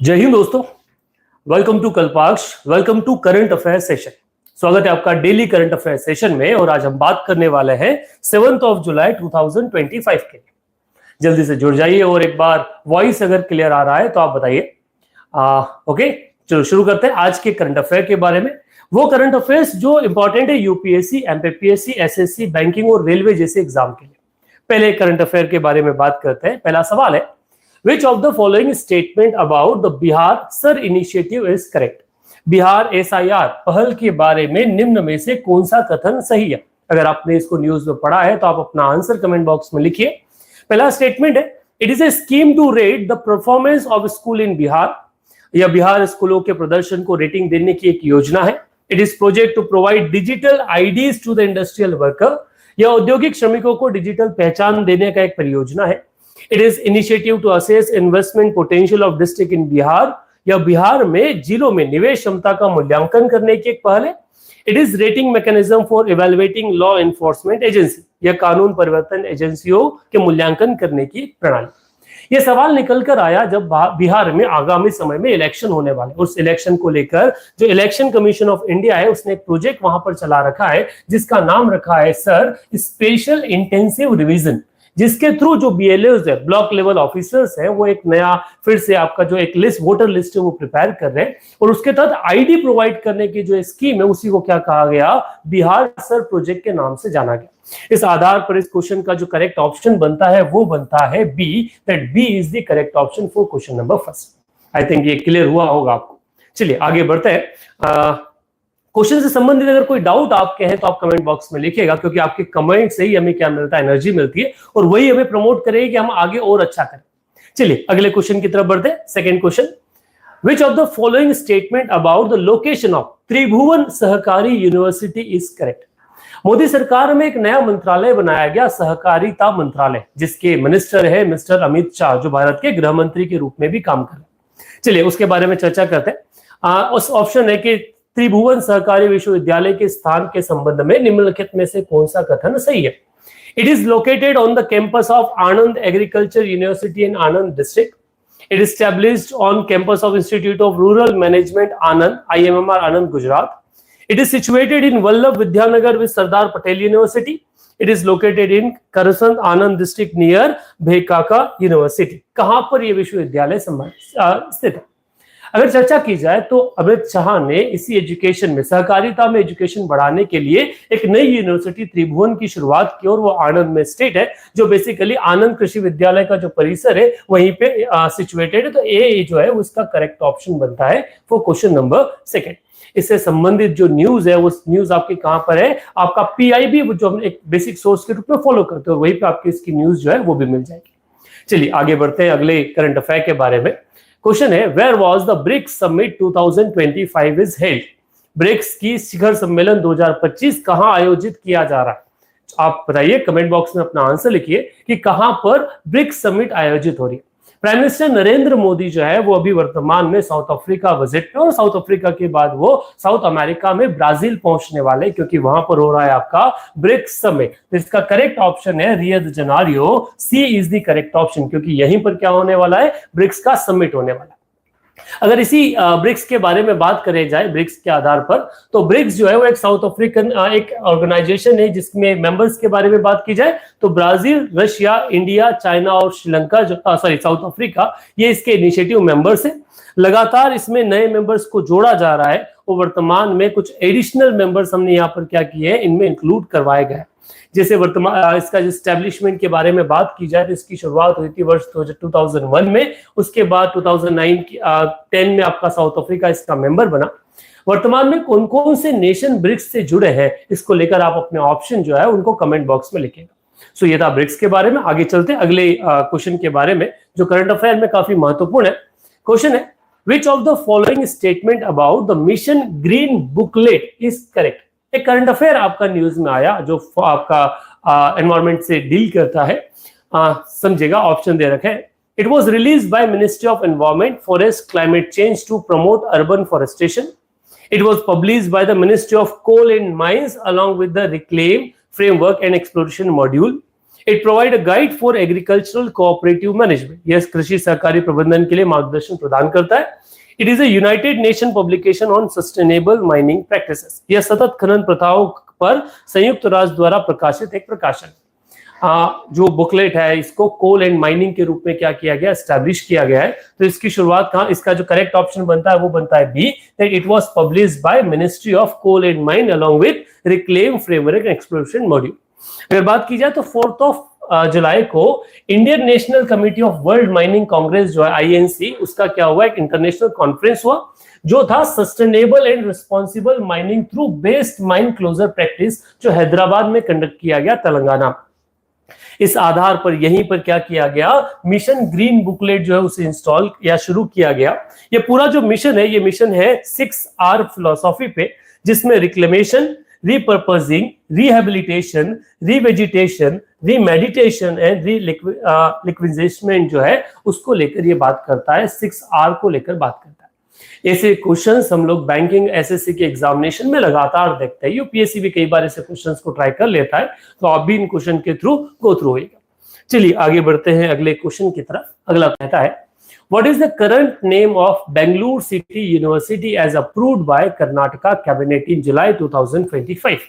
जय हिंद दोस्तों, welcome to Kalpaksh, welcome to current affair session. स्वागत है आपका डेली करंट अफेयर सेशन में। और आज हम बात करने वाले हैं 7 जुलाई 2025 के। जल्दी से जुड़ जाइए और एक बार वॉइस अगर क्लियर आ रहा है तो आप बताइए। ओके, चलो शुरू करते हैं आज के करंट अफेयर के बारे में। वो करंट अफेयर्स जो इंपॉर्टेंट है यूपीएससी, एमपीपीएससी, एसएससी, बैंकिंग और रेलवे जैसे एग्जाम के लिए। पहले करंट अफेयर के बारे में बात करते हैं। पहला सवाल है, Which of the following statement about the Bihar Sir initiative is correct? Bihar SIR पहल के बारे में निम्न में से कौन सा कथन सही है? अगर आपने इसको न्यूज में पढ़ा है तो आप अपना आंसर कमेंट बॉक्स में लिखिए। पहला स्टेटमेंट है, it is a scheme to rate the performance of school in Bihar. यह बिहार स्कूलों के प्रदर्शन को रेटिंग देने की एक योजना है। It is project to provide digital IDs to the industrial worker. यह औद्योगिक श्रमिकों को डिजिटल पहचान देने का एक परियोजना है। It is initiative to assess investment potential of district in Bihar. यह बिहार में जिलों में निवेश क्षमता का मूल्यांकन करने की एक पहल है। It is rating mechanism for evaluating law enforcement agency. यह कानून परिवर्तन एजेंसियों के मूल्यांकन करने की प्रणाली। यह सवाल निकल कर आया जब बिहार में आगामी समय में इलेक्शन होने वाले। उस इलेक्शन को लेकर जो इलेक्शन कमीशन ऑफ इंडिया है उसने एक प्रोजेक्ट वहां पर चला रखा है जिसका नाम रखा है सर स्पेशल इंटेंसिव रिवीजन, जिसके थ्रू जो बीएलओज है, ब्लॉक लेवल ऑफिसर्स हैं, वो एक नया फिर से आपका जो एक लिस्ट, वोटर लिस्ट है वो प्रिपेयर कर रहे हैं। और उसके तहत आईडी प्रोवाइड करने की जो स्कीम है उसी को क्या कहा गया, बिहार सर प्रोजेक्ट के नाम से जाना गया। इस आधार पर इस क्वेश्चन का जो करेक्ट ऑप्शन बनता है वो बनता है B, that B is the correct option for question number first. I think ये क्लियर हुआ होगा आपको। चलिए आगे बढ़ते हैं। क्वेश्चन से संबंधित अगर कोई डाउट आपके हैं तो आप कमेंट बॉक्स में लिखिएगा, क्योंकि आपके कमेंट से ही हमें क्या मिलता है, एनर्जी मिलती है और वही हमें प्रमोट करेगी कि हम आगे और अच्छा करें। चलिए अगले क्वेश्चन की तरफ बढ़ते हैं। Second question, which of the following statement about the location of Tribhuvan Sahkari university is correct? Modi सरकार में एक नया मंत्रालय बनाया गया, सहकारिता मंत्रालय, जिसके मिनिस्टर है मिस्टर अमित शाह, जो भारत के गृह मंत्री के रूप में भी काम कर रहे हैं। चलिए उसके बारे में चर्चा करते हैं। उस ऑप्शन है कि त्रिभुवन सहकारी विश्वविद्यालय के स्थान के संबंध में निम्नलिखित में से कौन सा कथन सही है? It is located on the campus of Anand agriculture university in Anand district. It is established on campus of institute of rural management Anand, IMMR Anand, Gujarat. It is situated in Vallabh Vidyanagar with Sardar Patel university. It is located in Karsand Anand district near Bhaikaka university. कहां पर यह विश्वविद्यालय स्थित है? अगर चर्चा की जाए तो अमित शाह ने इसी एजुकेशन में, सहकारिता में एजुकेशन बढ़ाने के लिए एक नई यूनिवर्सिटी त्रिभुवन की शुरुआत की और वो आनंद में स्टेट है, जो बेसिकली आनंद कृषि विद्यालय का जो परिसर है वहीं पे सिचुएटेड है। तो ए जो है उसका करेक्ट ऑप्शन बनता है फॉर क्वेश्चन नंबर सेकंड। इससे संबंधित जो न्यूज है वो न्यूज आपकी कहां पर है, आपका PIB जो हम एक बेसिक सोर्स के रूप में फॉलो करते हैं, वहीं पे आपकी इसकी न्यूज जो है वो भी मिल जाएगी। चलिए आगे बढ़ते हैं अगले करंट अफेयर के बारे में। क्वेश्चन है, where was the BRICS summit 2025 is held? BRICS की शिखर सम्मेलन 2025 कहां आयोजित किया जा रहा है? आप बताइए, कमेंट बॉक्स में अपना आंसर लिखिए कि कहां पर ब्रिक्स समिट आयोजित हो रही है। प्राइम मिनिस्टर नरेंद्र मोदी जो है वो अभी वर्तमान में साउथ अफ्रीका विजिट में, और साउथ अफ्रीका के बाद वो साउथ अमेरिका में ब्राजील पहुंचने वाले, क्योंकि वहां पर हो रहा है आपका ब्रिक्स समिट। तो इसका करेक्ट ऑप्शन है Rio de Janeiro. C is the correct option, क्योंकि यहीं पर क्या होने वाला है, ब्रिक्स का समिट होने वाला है। अगर इसी ब्रिक्स के बारे में बात करें जाए, ब्रिक्स के आधार पर, तो ब्रिक्स जो है वो एक साउथ अफ्रीकन एक ऑर्गेनाइजेशन है जिसमें मेंबर्स के बारे में बात की जाए तो ब्राजील, रशिया, इंडिया, चाइना और श्रीलंका साउथ अफ्रीका, ये इसके इनिशिएटिव मेंबर्स हैं। लगातार इसमें नए मेंबर्स को जोड़ा जा रहा है और वर्तमान में कुछ एडिशनल मेंबर्स हमने यहाँ पर क्या किए हैं, इनमें इंक्लूड करवाए गए। जैसे वर्तमान इसका जो एस्टेब्लिशमेंट के बारे में बात की जाए तो इसकी शुरुआत हुई थी वर्ष 2001 में। उसके बाद 2010 में आपका साउथ अफ्रीका इसका मेंबर बना। वर्तमान में कौन कौन से नेशन ब्रिक्स से जुड़े हैं, इसको लेकर आप अपने ऑप्शन जो है उनको कमेंट बॉक्स में लिखेगा। सो ये था ब्रिक्स के बारे में। आगे चलते हैं अगले क्वेश्चन के बारे में जो करंट अफेयर में काफी महत्वपूर्ण है। क्वेश्चन है, which of the following statement about the mission green booklet is correct? एक करंट अफेयर आपका न्यूज में आया जो आपका एनवायरमेंट से डील करता है। समझेगा, ऑप्शन दे रखे हैं। It was released by ministry of environment, forest, climate change to promote urban forestation. It was published by the ministry of coal and mines along with the reclaim framework and exploration module. It provide a guide for agricultural cooperative management, यह कृषि सहकारी प्रबंधन के लिए मार्गदर्शन प्रदान करता है। It is a United nation publication on sustainable mining practices, यह सतत खनन प्रथाओं पर संयुक्त राष्ट्र द्वारा प्रकाशित एक प्रकाशन। जो बुकलेट है इसको कोल एंड माइनिंग के रूप में क्या किया गया, एस्टैब्लिश किया गया है। तो इसकी शुरुआत कहां, इसका जो करेक्ट ऑप्शन बनता है वो बनता है B, that it was published by ministry of coal and mine along with reclaim framework and exploration module. अगर बात की जाए तो 4 जुलाई को Indian national committee of world mining congress जो है INC, उसका क्या हुआ, एक इंटरनेशनल कॉन्फ्रेंस हुआ जो था sustainable and responsible mining through based mine closure practice, जो हैदराबाद में कंडक्ट किया गया, तेलंगाना। इस आधार पर यहीं पर क्या किया गया, मिशन ग्रीन बुकलेट जो है उसे इंस्टॉल या शुरू किया गया। ये पूरा जो मिशन है, ये मिशन है 6R फिलॉसफी पे, जिसमें reclamation, repurposing, rehabilitation, revegetation, remeditation and reliquidation जो है उसको लेकर ये बात करता है, 6R को लेकर बात करता है। ऐसे क्वेश्चंस हम लोग बैंकिंग SSC के एग्जामिनेशन में लगातार देखते हैं, UPSC भी कई बार ऐसे क्वेश्चंस को ट्राई कर लेता है, तो आप भी इन क्वेश्चन के थ्रू गो थ्रू होगा। चलिए आगे बढ़ते हैं अगले क्वेश्चन की तरफ। अगला कहता है, What is the current name of Bangalore City University as approved by Karnataka Cabinet in July 2025?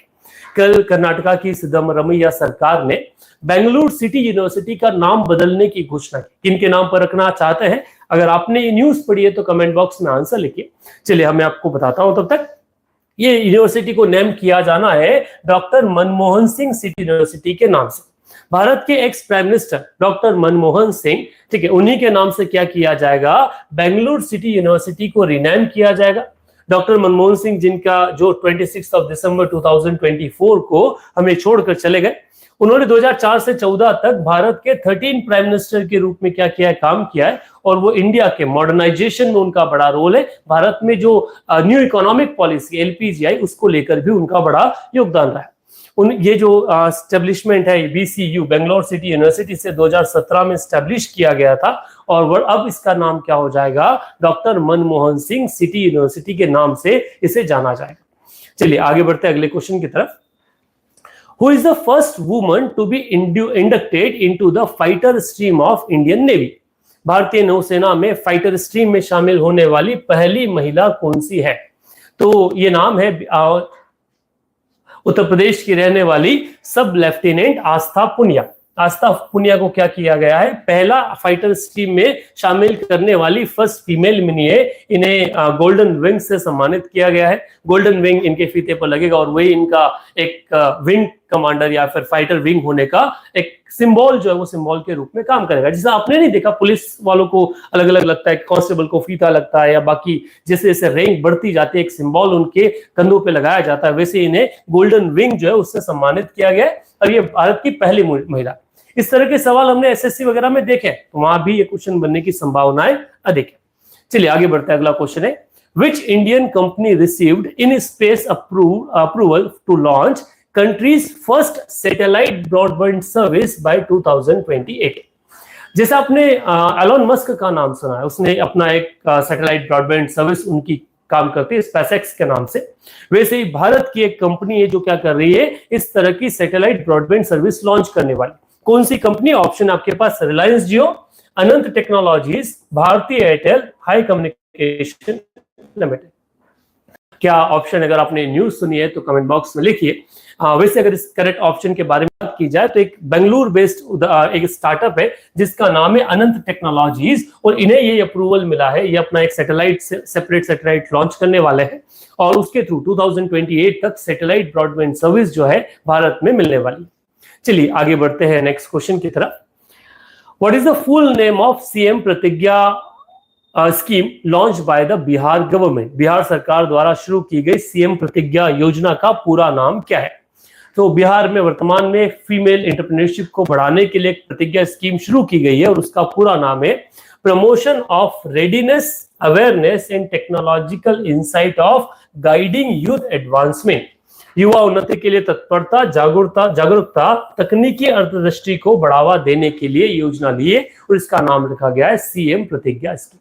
कल कर्नाटका की सिद्धरामैया सरकार ने बेंगलुरु सिटी यूनिवर्सिटी का नाम बदलने की घोषणा की। किनके नाम पर रखना चाहते हैं? अगर आपने ये न्यूज पढ़ी है तो कमेंट बॉक्स में आंसर लिखिए। चलिए मैं आपको बताता हूं। तब तक ये यूनिवर्सिटी को नेम किया जाना है doctor Manmohan Singh city university के नाम से। भारत के ex prime minister doctor Manmohan Singh, ठीक है, उन्हीं के नाम से क्या किया जाएगा, बेंगलुरु सिटी यूनिवर्सिटी को रिनेम किया जाएगा। डॉक्टर मनमोहन सिंह जिनका जो 26 दिसंबर 2024 को हमें छोड़कर चले गए, उन्होंने 2004 से 14 तक भारत के 13 प्राइम मिनिस्टर के रूप में क्या किया है, काम किया है। और वो इंडिया के मॉडर्नाइजेशन में उनका बड़ा रोल है। भारत में जो न्यू इकोनॉमिक पॉलिसी LPGI उसको लेकर भी उनका बड़ा योगदान रहा है। ये जो एस्टेब्लिशमेंट है BCU बेंगलोर सिटी यूनिवर्सिटी से 2017 में एस्टेब्लिश किया गया था, और अब इसका नाम क्या हो जाएगा, doctor Manmohan Singh city university के नाम से इसे जाना जाएगा। चलिए आगे बढ़ते हैं अगले क्वेश्चन की तरफ। Who is the first woman to be inducted into the fighter stream of Indian Navy? भारतीय नौसेना में फाइटर स्ट्रीम में शामिल होने वाली पहली महिला कौन सी है? तो ये नाम है उत्तर प्रदेश की रहने वाली सब लेफ्टिनेंट आस्था पुनिया। आस्था पुनिया को क्या किया गया है, पहला फाइटर स्ट्रीम में शामिल करने वाली फर्स्ट फीमेल मिनी है। इन्हें गोल्डन विंग से सम्मानित किया गया है। गोल्डन विंग इनके फीते पर लगेगा और वही इनका एक विंग कमांडर या फिर फाइटर विंग होने का एक सिंबल जो है वो सिंबल के रूप में काम करेगा। जैसे आपने नहीं देखा पुलिस वालों को अलग अलग लगता है, कांस्टेबल को फीता लगता है, या बाकी जैसे जैसे रैंक बढ़ती जाती है एक सिंबल उनके कंधों पे लगाया जाता है, वैसे इन्हें गोल्डन विंग जो है उससे सम्मानित किया गया है। और ये भारत की पहली महिला। इस तरह के सवाल हमने SSC वगैरह में देखे, तो वहां भी ये क्वेश्चन बनने की संभावनाएं अधिक है। चलिए आगे बढ़ते हैं। अगला क्वेश्चन है, which Indian company received in space approval to launch country's first satellite broadband service by 2028? जैसे आपने एलोन मस्क का नाम सुना है, उसने अपना एक सैटेलाइट ब्रॉडबैंड सर्विस उनकी काम करती है स्पेसएक्स के नाम से। वैसे ही भारत की एक कंपनी है जो क्या कर रही है, इस तरह की सैटेलाइट ब्रॉडबैंड सर्विस लॉन्च करने वाली। कौन सी कंपनी? ऑप्शन आपके पास Reliance Jio, Anant technologies, Bharti Airtel, high communication limited. क्या ऑप्शन, अगर आपने न्यूज सुनी है तो कमेंट बॉक्स में लिखिए। वैसे अगर इस करेक्ट ऑप्शन के बारे में बात की जाए तो एक बेंगलुरु बेस्ड एक स्टार्टअप है जिसका नाम है अनंत टेक्नोलॉजीज, और इन्हें ये अप्रूवल मिला है, ये अपना एक सैटेलाइट सेपरेट सैटेलाइट लॉन्च करने वाले हैं, और उसके थ्रू 2028 तक सैटेलाइट ब्रॉडबैंड सर्विस जो है भारत में मिलने वाली। चलिए आगे बढ़ते हैं नेक्स्ट क्वेश्चन की तरफ। What is the full name of CM प्रतिज्ञा scheme launch by the Bihar government? Bihar सरकार द्वारा शुरू की गई CM प्रतिज्ञा योजना का पूरा नाम क्या है? तो बिहार में वर्तमान में फीमेल एंटरप्रेन्योरशिप को बढ़ाने के लिए एक प्रतिज्ञा स्कीम शुरू की गई है, और उसका पूरा नाम है promotion of readiness, awareness and technological insight of guiding youth advancement. युवा उन्नति के लिए तत्परता, जागरूकता, तकनीकी अंतर्दृष्टि को बढ़ावा देने के लिए योजना लिए, और इसका नाम रखा गया है CM प्रतिज्ञा स्कीम।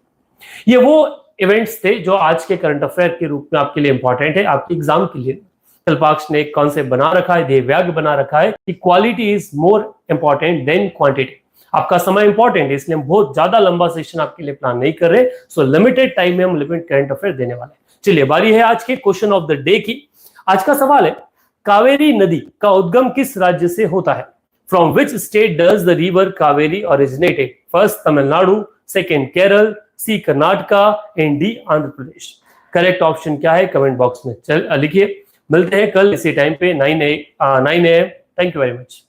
ये वो इवेंट्स थे जो आज के करंट अफेयर के रूप में आपके लिए इंपॉर्टेंट है, आपके एग्जाम के लिए। कल्पाक्ष ने एक कॉन्सेप्ट बना रखा है, ध्येय वाक्य बना रखा है कि quality is more important than quantity. आपका समय इंपॉर्टेंट है, इसलिए हम बहुत ज्यादा लंबा सेशन आपके लिए प्लान नहीं कर रहे, सो लिमिटेड टाइम में हम लिमिटेड करंट अफेयर देने वाले हैं। चलिए बारी है आज के क्वेश्चन ऑफ द डे की। आज का सवाल है, कावेरी नदी का उद्गम किस राज्य से होता है? From which state does the river Kaveri originated? First Tamil Nadu, second Kerala, C Karnataka and D Andhra Pradesh. Correct option क्या है कमेंट बॉक्स में लिखिए। मिलते हैं कल इसी टाइम पे 9 AM। Thank you very much.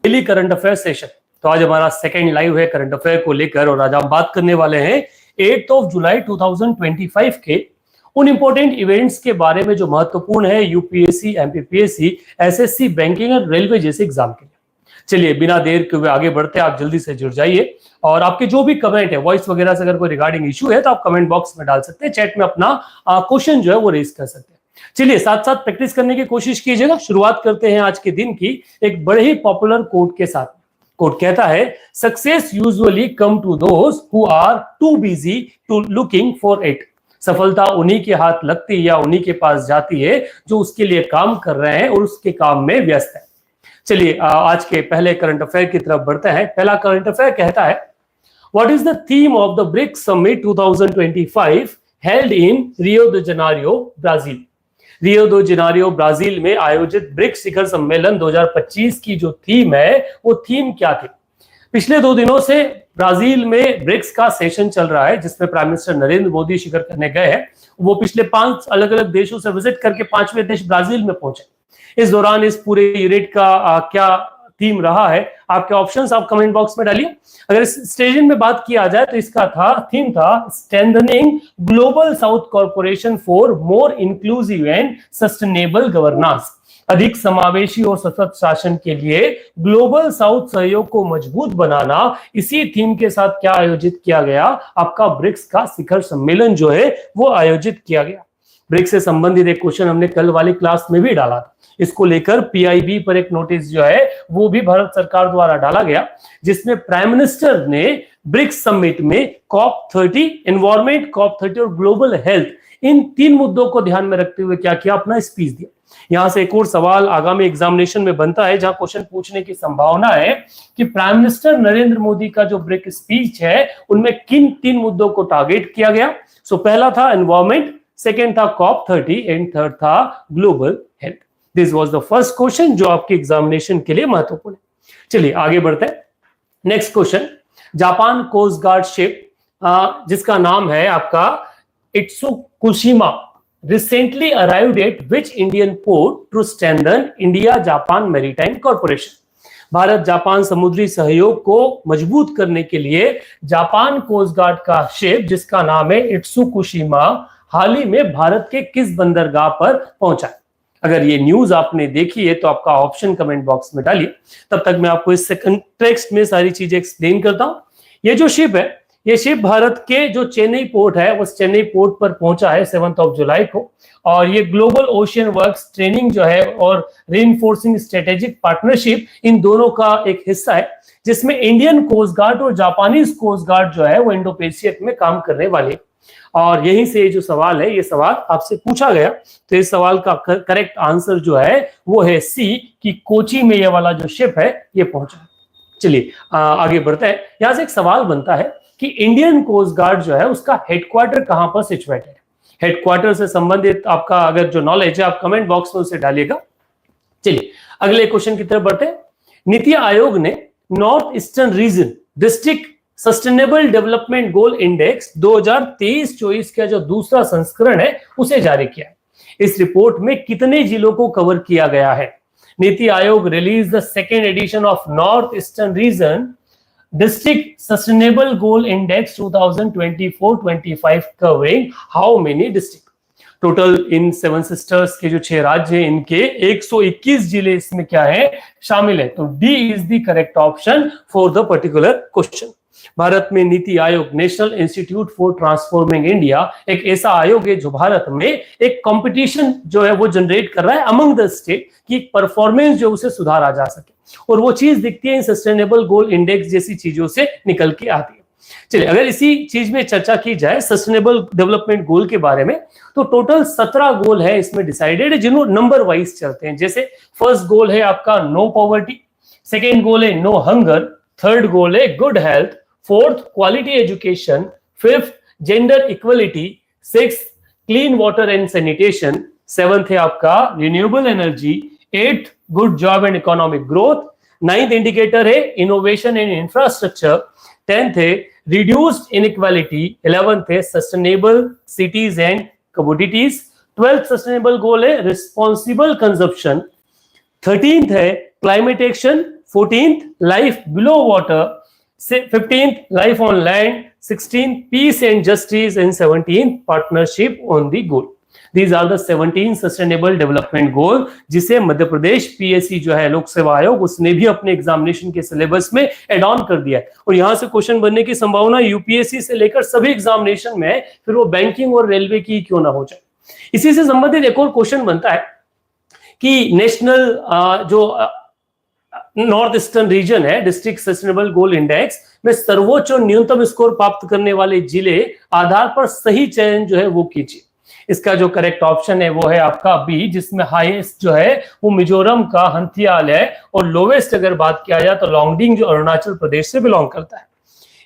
Daily current affair session, तो आज हमारा सेकेंड लाइव है करंट अफेयर को लेकर, और आज हम बात करने वाले हैं 8 जुलाई 2025 के उन इंपॉर्टेंट इवेंट्स के बारे में जो महत्वपूर्ण है यूपीएससी, एमपीपीएससी, एसएससी, बैंकिंग और रेलवे जैसे एग्जाम के लिए। चलिए बिना देर के हुए आगे बढ़ते हैं, आप जल्दी से जुड़ जाइए और आपके जो भी कमेंट है वॉइस वगैरह से अगर कोई रिगार्डिंग इशू है तो आप कमेंट बॉक्स में डाल सकते हैं, चैट में अपना क्वेश्चन जो है वो रेज कर सकते हैं। चलिए साथ साथ प्रैक्टिस करने की कोशिश कीजिएगा। शुरुआत करते हैं आज के दिन की एक बड़े ही पॉपुलर कोट के साथ। कोट कहता है, success usually come to those who are too busy to looking for it. सफलता उन्हीं के हाथ लगती या उन्हीं के पास जाती है जो उसके लिए काम कर रहे हैं और उसके काम में व्यस्त है। चलिए आज के पहले करंट अफेयर की तरफ बढ़ते हैं। पहला करंट अफेयर कहता है, what is the theme of the BRICS summit 2025 held in Rio de Janeiro, Brazil? Rio de Janeiro Brazil में आयोजित ब्रिक्स शिखर सम्मेलन 2025 की जो थीम है वो थीम क्या थी? पिछले 2 दिनों से ब्राजील में ब्रिक्स का सेशन चल रहा है जिसमें प्राइम मिनिस्टर नरेंद्र मोदी शिखर करने गए हैं। वो पिछले 5 अलग अलग देशों से विजिट करके 5वें देश ब्राजील में पहुंचे। इस दौरान इस पूरे यूनिट का क्या थीम रहा है, आपके ऑप्शंस आप कमेंट बॉक्स में डालिए। अगर इस स्टेशन में बात किया जाए तो इसका थीम था strengthening global south corporation for more inclusive and sustainable governance. अधिक समावेशी और सतत शासन के लिए ग्लोबल साउथ सहयोग को मजबूत बनाना, इसी थीम के साथ क्या आयोजित किया गया? आपका ब्रिक्स का शिखर सम्मेलन जो है वो आयोजित किया गया। ब्रिक्स से संबंधित एक क्वेश्चन हमने कल वाली क्लास में भी डाला था। इसको लेकर पीआईबी पर एक नोटिस जो है वो भी भारत सरकार द्वारा डाला गया, जिसमें प्राइम मिनिस्टर ने ब्रिक्स समिट में COP30, एनवायरमेंट COP30 और ग्लोबल हेल्थ, इन 3 मुद्दों को ध्यान में रखते हुए क्या किया? अपना स्पीच दिया। यहां से एक और सवाल आगामी एग्जामिनेशन में बनता है जहां क्वेश्चन पूछने की संभावना है कि प्राइम मिनिस्टर नरेंद्र मोदी का जो ब्रिक्स स्पीच है उनमें किन 3 मुद्दों को टारगेट किया गया? सो पहला था एनवायरमेंट, सेकेंड था COP30 एंड थर्ड था global health. This was the first question जो आपके एग्जामिनेशन के लिए महत्वपूर्ण है। चलिए आगे बढ़ते हैं। Next question, Japan coast guard ship जिसका नाम है आपका Itsukushima recently arrived at which Indian port to strengthen India-Japan Maritime Corporation? Bharat Japan समुद्री सहयोग को मजबूत करने के लिए जापान कोस्ट गार्ड का शिप जिसका नाम है इत्सुकुशिमा हाल ही में भारत के किस बंदरगाह पर पहुंचा? अगर ये न्यूज आपने देखी है तो आपका ऑप्शन कमेंट बॉक्स में डालिए। तब तक मैं आपको इस कंटेक्स्ट में सारी चीजें एक्सप्लेन करता हूं। ये जो शिप है, ये शिप भारत के जो चेन्नई पोर्ट है उस चेन्नई पोर्ट पर पहुंचा है 7 जुलाई को, और ये ग्लोबल ओशियन वर्क्स ट्रेनिंग जो है और रीइंफोर्सिंग स्ट्रेटेजिक पार्टनरशिप, इन दोनों का एक हिस्सा है जिसमें इंडियन कोस्ट गार्ड और जापानीज कोस्ट गार्ड जो है वो इंडो पैसिफिक में काम करने वाले। और यहीं से जो सवाल है, ये सवाल आपसे पूछा गया, तो इस सवाल का करेक्ट आंसर जो है वो है सी, कि कोची में ये वाला जो शिप है ये पहुंचा। चलिए आगे बढ़ते हैं। यहां से एक सवाल बनता है कि इंडियन कोस्ट गार्ड जो है उसका हेडक्वार्टर कहां पर सिचुएटेड है? हेडक्वार्टर से संबंधित आपका अगर जो नॉलेज है आप कमेंट बॉक्स में उसे डालिएगा। चलिए अगले क्वेश्चन की तरफ बढ़ते हैं। नीति आयोग ने north eastern region district sustainable development goal index 2023-24 का जो दूसरा संस्करण है उसे जारी किया। इस रिपोर्ट में कितने जिलों को कवर किया गया है? NITI Aayog release the second edition of north eastern region district sustainable goal index 2024-25 covering how many district? Total in 7 sisters के जो 6 राज्य हैं इनके 121 जिले इसमें क्या है शामिल है। तो D is the correct option for the particular question. Bharat में NITI Aayog, national institute for transforming India, एक ऐसा आयोग है जो भारत में एक कंपटीशन जो है वो जनरेट कर रहा है अमंग द स्टेट की परफॉर्मेंस जो उसे सुधारा जा सके, और वो चीज दिखती है इन सस्टेनेबल गोल इंडेक्स जैसी चीजों से निकल के आती है। चलिए, अगर इसी चीज में चर्चा की जाए सस्टेनेबल डेवलपमेंट गोल के बारे में, तो टोटल 17 गोल है इसमें डिसाइडेड, जिन्हों नंबर वाइज चलते हैं। जैसे फर्स्ट गोल है आपका नो पॉवर्टी, सेकेंड गोल है नो हंगर, थर्ड गोल है good health, fourth quality education, fifth gender equality, sixth clean water and sanitation, seventh है आपका renewable energy, eighth good job and economic growth, ninth indicator है innovation and infrastructure, 10th है reduced inequality, 11th है sustainable cities and commodities, 12th sustainable goal है responsible consumption, 13th है climate action, 14th life below water, 15th life on land, 16th peace and justice and 17th partnership on the goal. These are the 17 sustainable development goal, जिसे Madhya Pradesh PSC जो है लोक सेवा आयोग, उसने भी अपने एग्जामिनेशन के सिलेबस में एड ऑन कर दिया है। और यहां से क्वेश्चन बनने की संभावना यूपीएससी से लेकर सभी एग्जामिनेशन में, फिर वो बैंकिंग और रेलवे की क्यों ना हो जाए। इसी से संबंधित एक और क्वेश्चन बनता है कि नेशनल जो नॉर्थ ईस्टर्न रीजन है, डिस्ट्रिक्ट सस्टेनेबल गोल इंडेक्स में सर्वोच्च और न्यूनतम स्कोर प्राप्त करने वाले जिले आधार पर सही चयन जो है वो कीजिए। इसका जो करेक्ट ऑप्शन है वो है आपका बी, जिसमें हाईएस्ट जो है वो मिजोरम का हंथियाल है, और लोवेस्ट अगर बात किया जाए तो लोंगडिंग जो अरुणाचल प्रदेश से बिलोंग करता है।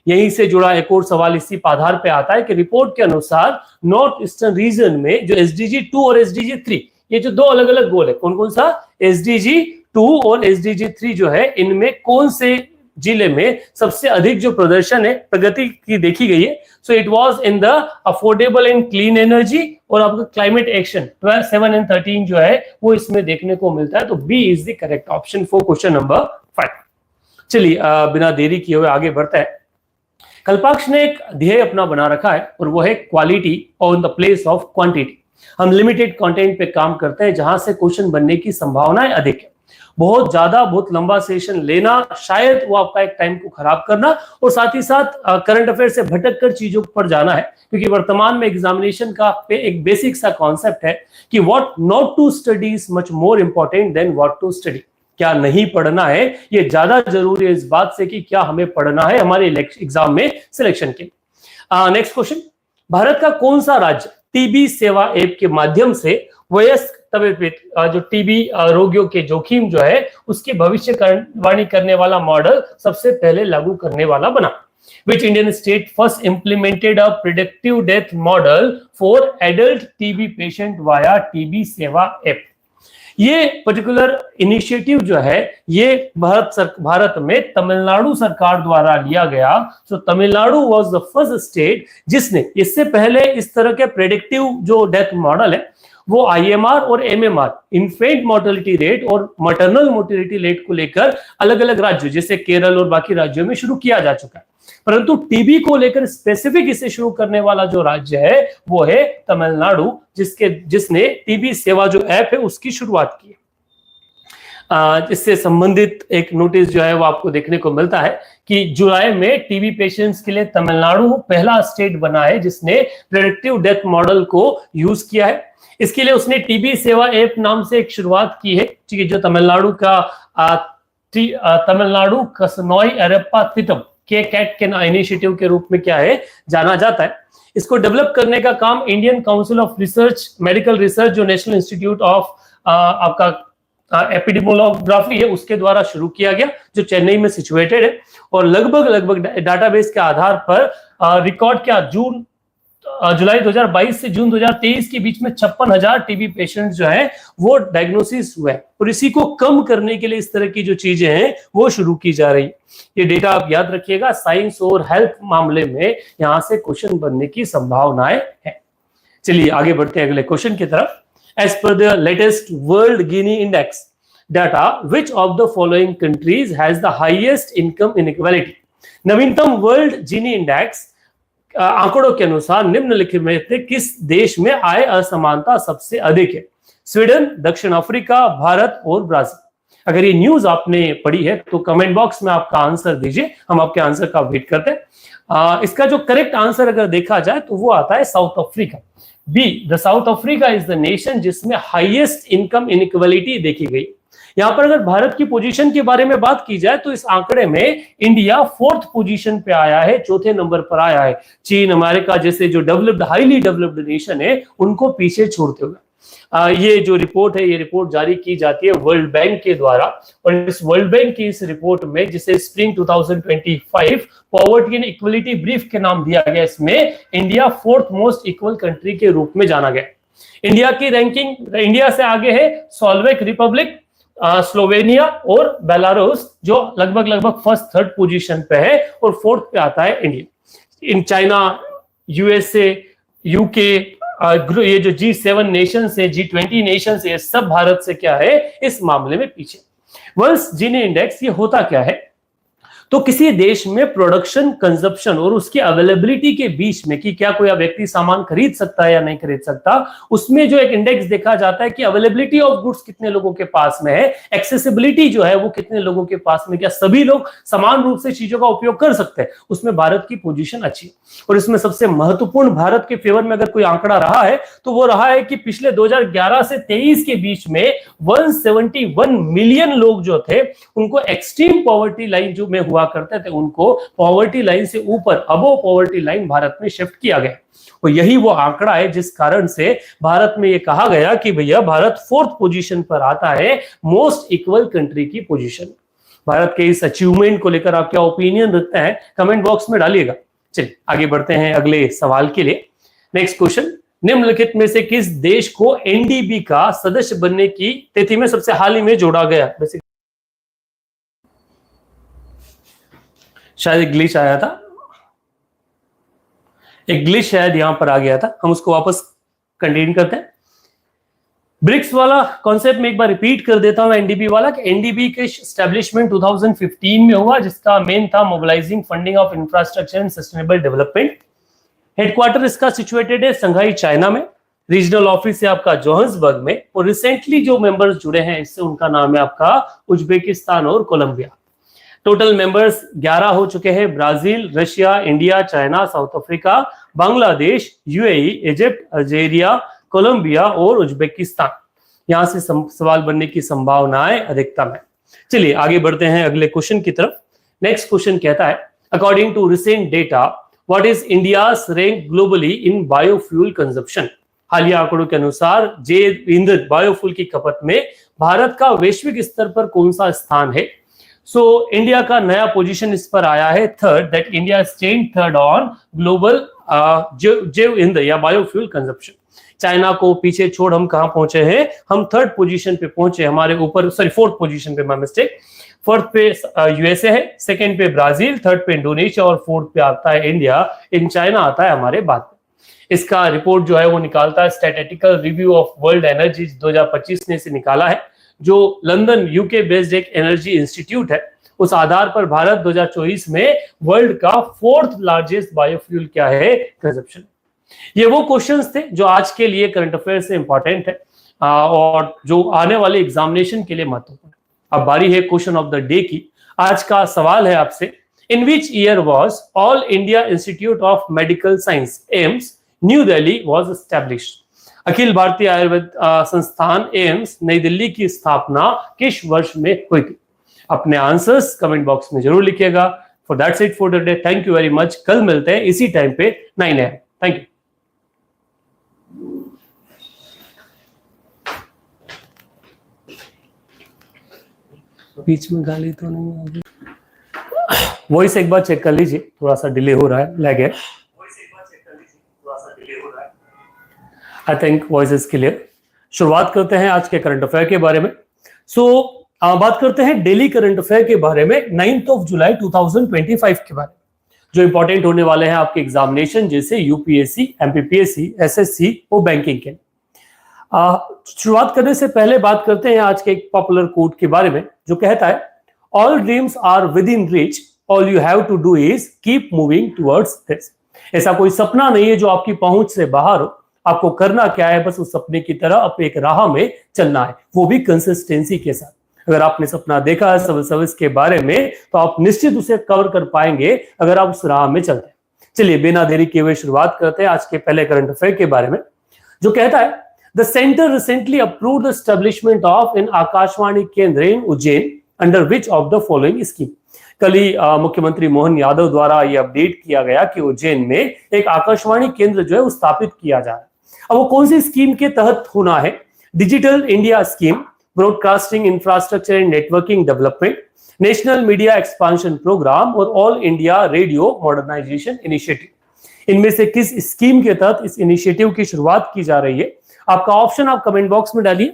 यहीं से जुड़ा एक और सवाल इसी आधार पे आता है कि रिपोर्ट के अनुसार नॉर्थ ईस्टर्न रीजन में जो SDG 2 और SDG 3, ये जो दो अलग अलग गोल है, कौन कौन सा, SDG 2 और SDG 3 जो है, इनमें कौन से जिले में सबसे अधिक जो प्रदर्शन है, प्रगति की देखी गई है। So it was in the affordable and clean energy और आपका क्लाइमेट एक्शन 12, 7 एंड 13 जो है वो इसमें देखने को मिलता है। तो B is the correct option for question number 5। चलिए बिना देरी किए हुए आगे बढ़ते हैं। कल्पाक्ष ने एक ध्येय अपना बना रखा है और वो है quality on the place of quantity. हम लिमिटेड कंटेंट पे काम करते हैं जहां से क्वेश्चन बनने की संभावनाएं अधिक है। बहुत ज्यादा बहुत लंबा सेशन लेना शायद वो आपका एक टाइम को खराब करना, और साथ ही साथ करंट अफेयर से भटक कर चीजों पर जाना है, क्योंकि वर्तमान में एग्जामिनेशन का एक बेसिक सा कॉन्सेप्ट है कि what not to study is much more important than what to study. क्या नहीं पढ़ना है ये ज्यादा जरूरी है इस बात से कि क्या हमें पढ़ना है हमारे एग्जाम में सिलेक्शन के। नेक्स्ट क्वेश्चन, भारत का कौन सा राज्य टीबी सेवा ऐप के माध्यम से वयस्क जो टीबी रोगियों के जोखिम जो है उसकी भविष्यवाणी करने वाला मॉडल सबसे पहले लागू करने वाला बना? Which Indian state first implemented a predictive death model for adult TB patient via TB सेवा ऐप? ये पर्टिकुलर इनिशिएटिव जो है ये भारत में तमिलनाडु सरकार द्वारा लिया गया। So Tamil Nadu was the first state जिसने इससे पहले इस तरह के प्रेडिक्टिव जो डेथ मॉडल है वो IMR और MMR, इन्फेंट मोर्टेलिटी रेट और मैटरनल मोर्टेलिटी रेट को लेकर अलग अलग राज्यों जैसे केरल और बाकी राज्यों में शुरू किया जा चुका है, परंतु टीबी को लेकर स्पेसिफिक इसे शुरू करने वाला जो राज्य है वो है तमिलनाडु, जिसने टीबी सेवा जो ऐप है उसकी शुरुआत की। इससे संबंधित एक नोटिस जो है वो आपको देखने को मिलता है कि जुलाई में टीबी पेशेंट्स के लिए तमिलनाडु पहला स्टेट बना है जिसने प्रेडिक्टिव डेथ मॉडल को यूज किया है। इसके लिए उसने टीबी सेवा ऐप नाम से एक शुरुआत की है, ठीक है, जो तमिलनाडु कसनोई एरप्पा तितम के कैट के इनिशिएटिव के रूप में क्या है जाना जाता है। इसको डेवलप करने का काम Indian council of research medical research जो नेशनल इंस्टीट्यूट ऑफ आपका एपिडेमोलॉग्राफी है उसके द्वारा शुरू किया गया, जो चेन्नई में सिचुएटेड है, और लगभग डाटाबेस के आधार पर रिकॉर्ड क्या जुलाई 2022 से जून 2023 के बीच में 56,000 टीबी पेशेंट्स जो है वो डायग्नोसिस हुए, और इसी को कम करने के लिए इस तरह की जो चीजें हैं वो शुरू की जा रही। ये डेटा आप याद रखिएगा, साइंस और हेल्थ मामले में यहां से क्वेश्चन बनने की संभावनाएं हैं। चलिए आगे बढ़ते हैं अगले क्वेश्चन की तरफ। As per the latest world Gini index data, which of the following countries has the highest income inequality? नवीनतम वर्ल्ड गिनी इंडेक्स आंकड़ों के अनुसार निम्नलिखित में से किस देश में आय असमानता सबसे अधिक है? स्वीडन, दक्षिण अफ्रीका, भारत और ब्राजील। अगर ये न्यूज आपने पढ़ी है तो कमेंट बॉक्स में आपका आंसर दीजिए, हम आपके आंसर का वेट करते हैं। इसका जो करेक्ट आंसर अगर देखा जाए तो वो आता है South Africa. B, the South Africa is the nation जिसमें हाईएस्ट इनकम इनइक्वालिटी देखी गई। यहां पर अगर भारत की पोजीशन के बारे में बात की जाए तो इस आंकड़े में इंडिया 4th पोजीशन पे आया है, चौथे नंबर पर आया है। चीन, अमेरिका जैसे जो डेवलप्ड, हाईली डेवलप्ड नेशन है उनको पीछे छोड़ते हुए। ये जो रिपोर्ट है, ये रिपोर्ट जारी की जाती है वर्ल्ड बैंक के द्वारा, और इस वर्ल्ड बैंक की इस रिपोर्ट में, जिसे spring 2025 poverty and equality brief के नाम दिया गया, इसमें India 4th most equal country के रूप में जाना गया। इंडिया की रैंकिंग, इंडिया से आगे है स्लोवेक रिपब्लिक, स्लोवेनिया और बेलारूस, जो लगभग फर्स्ट थर्ड पोजीशन पे है, और 4th पे आता है India. In China, USA, UK, ये जो G7 नेशंस है, G20 नेशंस है, सब भारत से क्या है इस मामले में पीछे। वंस जीनी इंडेक्स ये होता क्या है, तो किसी देश में प्रोडक्शन, कंजप्शन और उसकी अवेलेबिलिटी के बीच में कि क्या कोई व्यक्ति सामान खरीद सकता है या नहीं खरीद सकता, उसमें जो एक इंडेक्स देखा जाता है कि अवेलेबिलिटी ऑफ गुड्स कितने लोगों के पास में है, एक्सेसिबिलिटी जो है वो कितने लोगों के पास में, क्या सभी लोग समान रूप से चीजों का उपयोग कर सकते हैं, उसमें भारत की पोजीशन अच्छी है। और इसमें सबसे महत्वपूर्ण भारत के फेवर में अगर कोई आंकड़ा रहा है तो वो रहा है कि पिछले 2011 से 23 के बीच में 171 मिलियन लोग जो थे उनको एक्सट्रीम पॉवर्टी लाइन जो में हुआ करते थे, उनको पॉवर्टी लाइन से ऊपर, अबव पॉवर्टी लाइन भारत में शिफ्ट किया गया। और यही वो आंकड़ा है जिस कारण से भारत में ये कहा गया कि भैया भारत 4th पोजीशन पर आता है मोस्ट इक्वल कंट्री की पोजीशन। भारत के इस अचीवमेंट को लेकर आप क्या ओपिनियन रखते हैं, कमेंट बॉक्स में डालिएगा। चलिए आगे बढ़ते हैं अगले सवाल के लिए। नेक्स्ट क्वेश्चन, निम्नलिखित में से किस देश को एनडीबी का सदस्य बनने की तिथि में सबसे हाल ही में जोड़ा गया? शायद एक ग्लिच आया था, एक ग्लिच शायद यहां पर आ गया था, हम उसको वापस कंटिन्यू करते हैं। ब्रिक्स वाला कॉन्सेप्ट में एक बार रिपीट कर देता हूं, एनडीबी वाला। कि एनडीबी के एस्टेब्लिशमेंट 2015 में हुआ, जिसका मेन था mobilising funding of infrastructure and sustainable development. Headquarter इसका सिचुएटेड है संघाई, चाइना में। रीजनल ऑफिस है आपका जोहान्सबर्ग में। और रिसेंटली जो मेंबर्स जुड़े हैं इससे, उनका नाम है आपका उज्बेकिस्तान और कोलंबिया। टोटल मेंबर्स 11 हो चुके हैं, Brazil, Russia, India, China, South Africa, Bangladesh, UAE, Egypt, Algeria, Colombia और उज्बेकिस्तान। यहां से सवाल बनने की संभावनाएं अधिकतम है। चलिए आगे बढ़ते हैं अगले क्वेश्चन की तरफ। नेक्स्ट क्वेश्चन कहता है, according to recent data what is India's rank globally in biofuel consumption? हालिया आंकड़ों के अनुसार जैव ईंधन बायोफ्यूल की खपत में भारत का वैश्विक स्तर पर कौन सा स्थान है? सो इंडिया का नया पोजीशन इस पर आया है third, that India stand third on global जैव ईंधन या बायोफ्यूल कंजप्शन। चाइना को पीछे छोड़ हम कहां पहुंचे हैं? हम थर्ड पोजीशन पे पहुंचे, हमारे ऊपर, सॉरी 4th पोजीशन पे, माय मिस्टेक। 4th पे यूएसए है, 2nd पे ब्राजील, 3rd पे इंडोनेशिया और 4th पे आता है इंडिया। इन चाइना आता है हमारे बाद में। इसका रिपोर्ट जो है वो निकालता है statistical review of world energy 2025 ने इसे निकाला है, जो लंदन यूके बेस्ड एक एनर्जी इंस्टीट्यूट है। उस आधार पर भारत 2024 में वर्ल्ड का 4th लार्जेस्ट बायोफ्यूल क्या है? कंजप्शन। ये वो क्वेश्चंस थे जो आज के लिए करंट अफेयर से इंपॉर्टेंट है और जो आने वाले एग्जामिनेशन के लिए महत्वपूर्ण है। अब बारी है क्वेश्चन ऑफ द डे की। आज का सवाल है आपसे, in which year was All India Institute of Medical Science AIIMS New Delhi was established? Akhil Bharatiya Ayurveda संस्थान एम्स नई दिल्ली की स्थापना किस वर्ष में हुई थी? अपने आंसर्स कमेंट बॉक्स में जरूर लिखिएगा। For that's it for today, thank you very much. कल मिलते हैं इसी टाइम पे 9 AM। Thank you. बीच में गाली तो नहीं होगी? वॉइस एक बार चेक कर लीजिए, थोड़ा सा डिले हो रहा है, लैग है। I think voice is clear. शुरुआत करते हैं आज के करंट अफेयर के बारे में। बात करते हैं डेली करंट अफेयर के बारे में 9 जुलाई 2025 के बारे में, जो इंपॉर्टेंट होने वाले हैं आपके एग्जामिनेशन, जैसे यूपीएससी, एमपीपीएससी, एसएससी और बैंकिंग के। शुरुआत करने से पहले बात करते हैं आज के एक पॉपुलर कोट के बारे में, जो कहता है, all dreams are within reach, all you have to do is keep moving towards this. ऐसा कोई सपना नहीं है जो आपकी पहुंच से बाहर हो। आपको करना क्या है? बस उस सपने की तरह अपने एक राह में चलना है, वो भी कंसिस्टेंसी के साथ। अगर आपने सपना देखा है सिविल सर्विस के बारे में, तो आप निश्चित उसे कवर कर पाएंगे अगर आप उस राह में चलते हैं। चलिए बिना देरी किए हुए शुरुआत करते हैं आज के पहले करंट अफेयर के बारे में, जो कहता है, The center recently approved the establishment of an Akashvani Kendra in Ujjain under which of the following scheme? कल ही मुख्यमंत्री मोहन यादव द्वारा ये अपडेट किया गया कि उज्जैन में एक आकाशवाणी केंद्र जो है वो स्थापित किया जा रहा है। अब वो कौन सी स्कीम के तहत होना है? Digital India scheme, broadcasting infrastructure and networking development, national media expansion programme और all India radio modernisation initiative. इनमें से किस स्कीम के तहत इस इनिशिएटिव की शुरुआत की जा रही है? आपका ऑप्शन आप कमेंट बॉक्स में डालिए।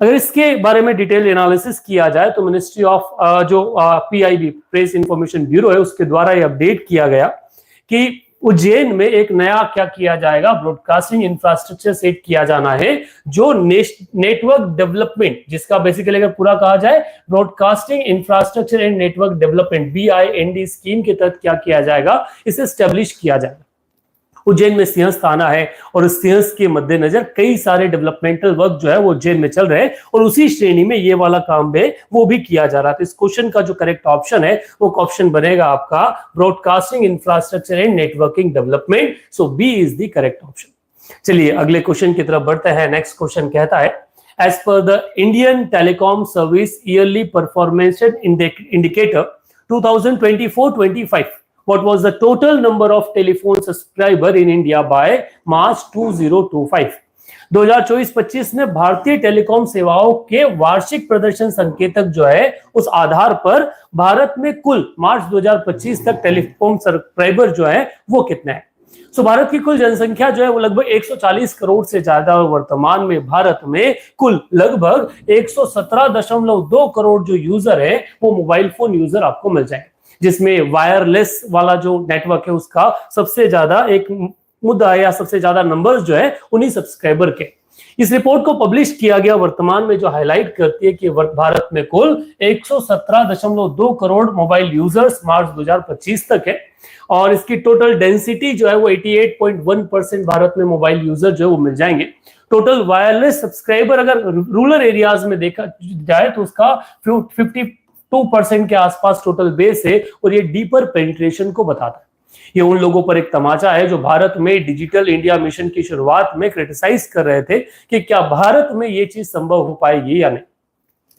अगर इसके बारे में डिटेल एनालिसिस किया जाए तो मिनिस्ट्री ऑफ जो पीआईबी प्रेस इंफॉर्मेशन ब्यूरो है उसके द्वारा ये अपडेट किया गया कि उज्जैन में एक नया क्या किया जाएगा, ब्रॉडकास्टिंग इंफ्रास्ट्रक्चर सेट किया जाना है जो नेटवर्क डेवलपमेंट, जिसका बेसिकली अगर पूरा कहा जाए broadcasting infrastructure and network development BIND scheme के तहत क्या किया जाएगा, इसे स्टैब्लिश किया जाएगा। उज्जैन में सिंहस्थ आना है और इस सिंहस्थ के मद्देनजर कई सारे डेवलपमेंटल वर्क जो है वो उज्जैन में चल रहे हैं और उसी श्रेणी में ये वाला काम है वो भी किया जा रहा था। इस क्वेश्चन का जो करेक्ट ऑप्शन है वो ऑप्शन बनेगा आपका broadcasting infrastructure and networking development. So B is the correct option. चलिए अगले क्वेश्चन की तरफ बढ़ते हैं। नेक्स्ट क्वेश्चन कहता है, as per the Indian telecom service yearly performance indicator 2024-25, what was the total number of telephone subscriber in India by March 2025? 2024-25 में भारतीय टेलीकॉम सेवाओं के वार्षिक प्रदर्शन संकेतक जो है उस आधार पर भारत में कुल मार्च 2025 तक टेलीकॉम सब्सक्राइबर जो है वो कितने हैं? सो भारत की कुल जनसंख्या जो है वो लगभग 140 करोड़ से ज्यादा और वर्तमान में भारत में कुल लगभग 117.2 करोड़ जो यूजर है वो मोबाइल फोन यूजर आपको मिल जाए, जिसमें वायरलेस वाला जो नेटवर्क है उसका सबसे ज्यादा एक मुद्दा या सबसे ज्यादा नंबर्स जो है उन्हीं सब्सक्राइबर के। इस रिपोर्ट को पब्लिश किया गया वर्तमान में जो हाईलाइट करती है कि भारत में कुल 117.2 करोड़ मोबाइल यूजर्स मार्च 2025 तक है और इसकी टोटल डेंसिटी जो है वो 88.1% भारत में मोबाइल यूजर जो है वो मिल जाएंगे। टोटल वायरलेस सब्सक्राइबर अगर रूरल एरियाज में देखा जाए तो उसका 52% के आसपास टोटल बेस है और ये डीपर पेनिट्रेशन को बताता है। ये उन लोगों पर एक तमाचा है जो भारत में डिजिटल इंडिया मिशन की शुरुआत में क्रिटिसाइज कर रहे थे कि क्या भारत में ये चीज संभव हो पाएगी या नहीं।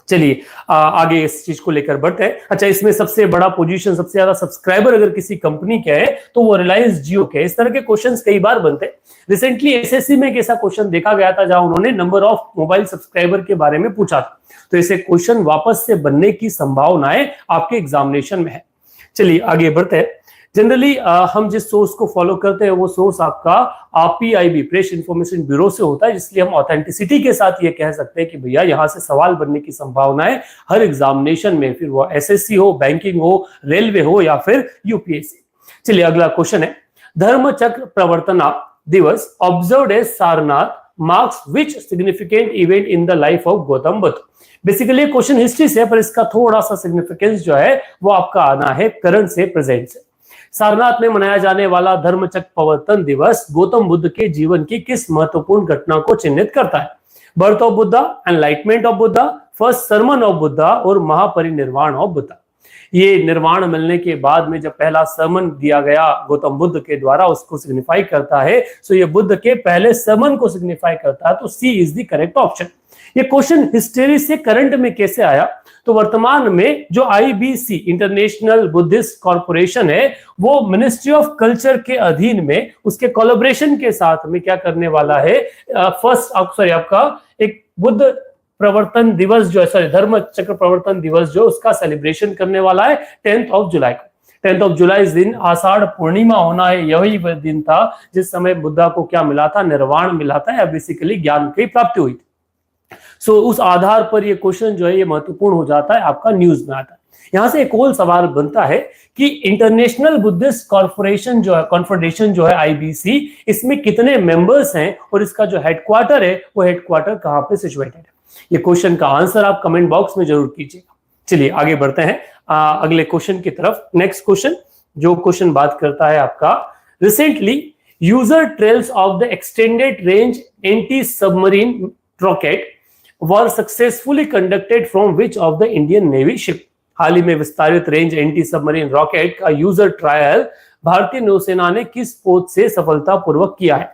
चलिए आगे इस चीज को लेकर बढ़ते हैं। अच्छा, इसमें सबसे बड़ा पोजीशन, सबसे ज्यादा सब्सक्राइबर अगर किसी कंपनी के है तो वो रिलायंस जियो के। इस तरह के क्वेश्चंस कई बार बनते हैं। रिसेंटली एसएससी में एक ऐसा क्वेश्चन देखा गया था जहां उन्होंने नंबर ऑफ मोबाइल सब्सक्राइबर के बारे में पूछा था, तो ऐसे क्वेश्चन वापस से बनने की संभावनाएं आपके एग्जामिनेशन में है। चलिए आगे बढ़ते हैं। जनरली हम जिस सोर्स को फॉलो करते हैं वो सोर्स आपका पीआईबी प्रेस इंफॉर्मेशन ब्यूरो से होता है, इसलिए हम ऑथेंटिसिटी के साथ ये कह सकते हैं कि भैया यहाँ से सवाल बनने की संभावनाएं हर एग्जामिनेशन में, फिर वो एसएससी हो, बैंकिंग हो, रेलवे हो या फिर यूपीएससी। चलिए अगला क्वेश्चन है, धर्म Chakra Pravartana Divas observed as Sarnath marks which significant event in the life of Gautam Buddha. Basically question history से, पर इसका थोड़ा सा सिग्निफिकेंस जो है वो आपका आना है करंट से, प्रेजेंट से। सारनाथ में मनाया जाने वाला धर्मचक्र प्रवर्तन दिवस गौतम बुद्ध के जीवन की किस महत्वपूर्ण घटना को चिन्हित करता है? Birth of Buddha, enlightenment of Buddha, first sermon of Buddha और महापरिनिर्वाण ऑफ बुद्धा। ये निर्वाण मिलने के बाद में जब पहला सरमन दिया गया गौतम बुद्ध के द्वारा उसको सिग्निफाई करता है, सो ये बुद्ध के पहले सरमन को सिग्निफाई करता है, तो सी इज द करेक्ट ऑप्शन। ये क्वेश्चन हिस्ट्री से करंट में कैसे आया? तो वर्तमान में जो IBC इंटरनेशनल बुद्धिस्ट कॉर्पोरेशन है वो मिनिस्ट्री ऑफ कल्चर के अधीन में उसके कोलैबोरेशन के साथ में क्या करने वाला है, आपका एक बुद्ध प्रवर्तन दिवस जो है, धर्म चक्र प्रवर्तन दिवस जो उसका सेलिब्रेशन करने वाला है 10th ऑफ जुलाई को। 10th ऑफ जुलाई इस दिन आषाढ़ पूर्णिमा होना है, यही वह दिन था जिस समय बुद्धा को क्या मिला था, निर्वाण मिला था या बेसिकली ज्ञान की प्राप्ति हुई थी। सो उस आधार पर ये क्वेश्चन जो है ये महत्वपूर्ण हो जाता है, आपका न्यूज में आता है। यहां से एक और सवाल बनता है कि इंटरनेशनल बुद्धिस्ट कॉर्पोरेशन जो है, कॉन्फेडरेशन जो है IBC, इसमें कितने मेंबर्स हैं और इसका जो हेडक्वार्टर है वो हेडक्वार्टर कहां पे सिचुएटेड है? ये क्वेश्चन का आंसर आप कमेंट बॉक्स में जरूर कीजिएगा। चलिए आगे बढ़ते हैं अगले क्वेश्चन की तरफ। नेक्स्ट क्वेश्चन, जो क्वेश्चन बात करता है आपका, recently user trials of the extended range anti submarine rocket were successfully conducted from which of the Indian Navy ship? हाल ही में विस्तारित रेंज एंटी सबमरीन रॉकेट का यूजर ट्रायल भारतीय नौसेना ने किस पोत से सफलतापूर्वक किया है?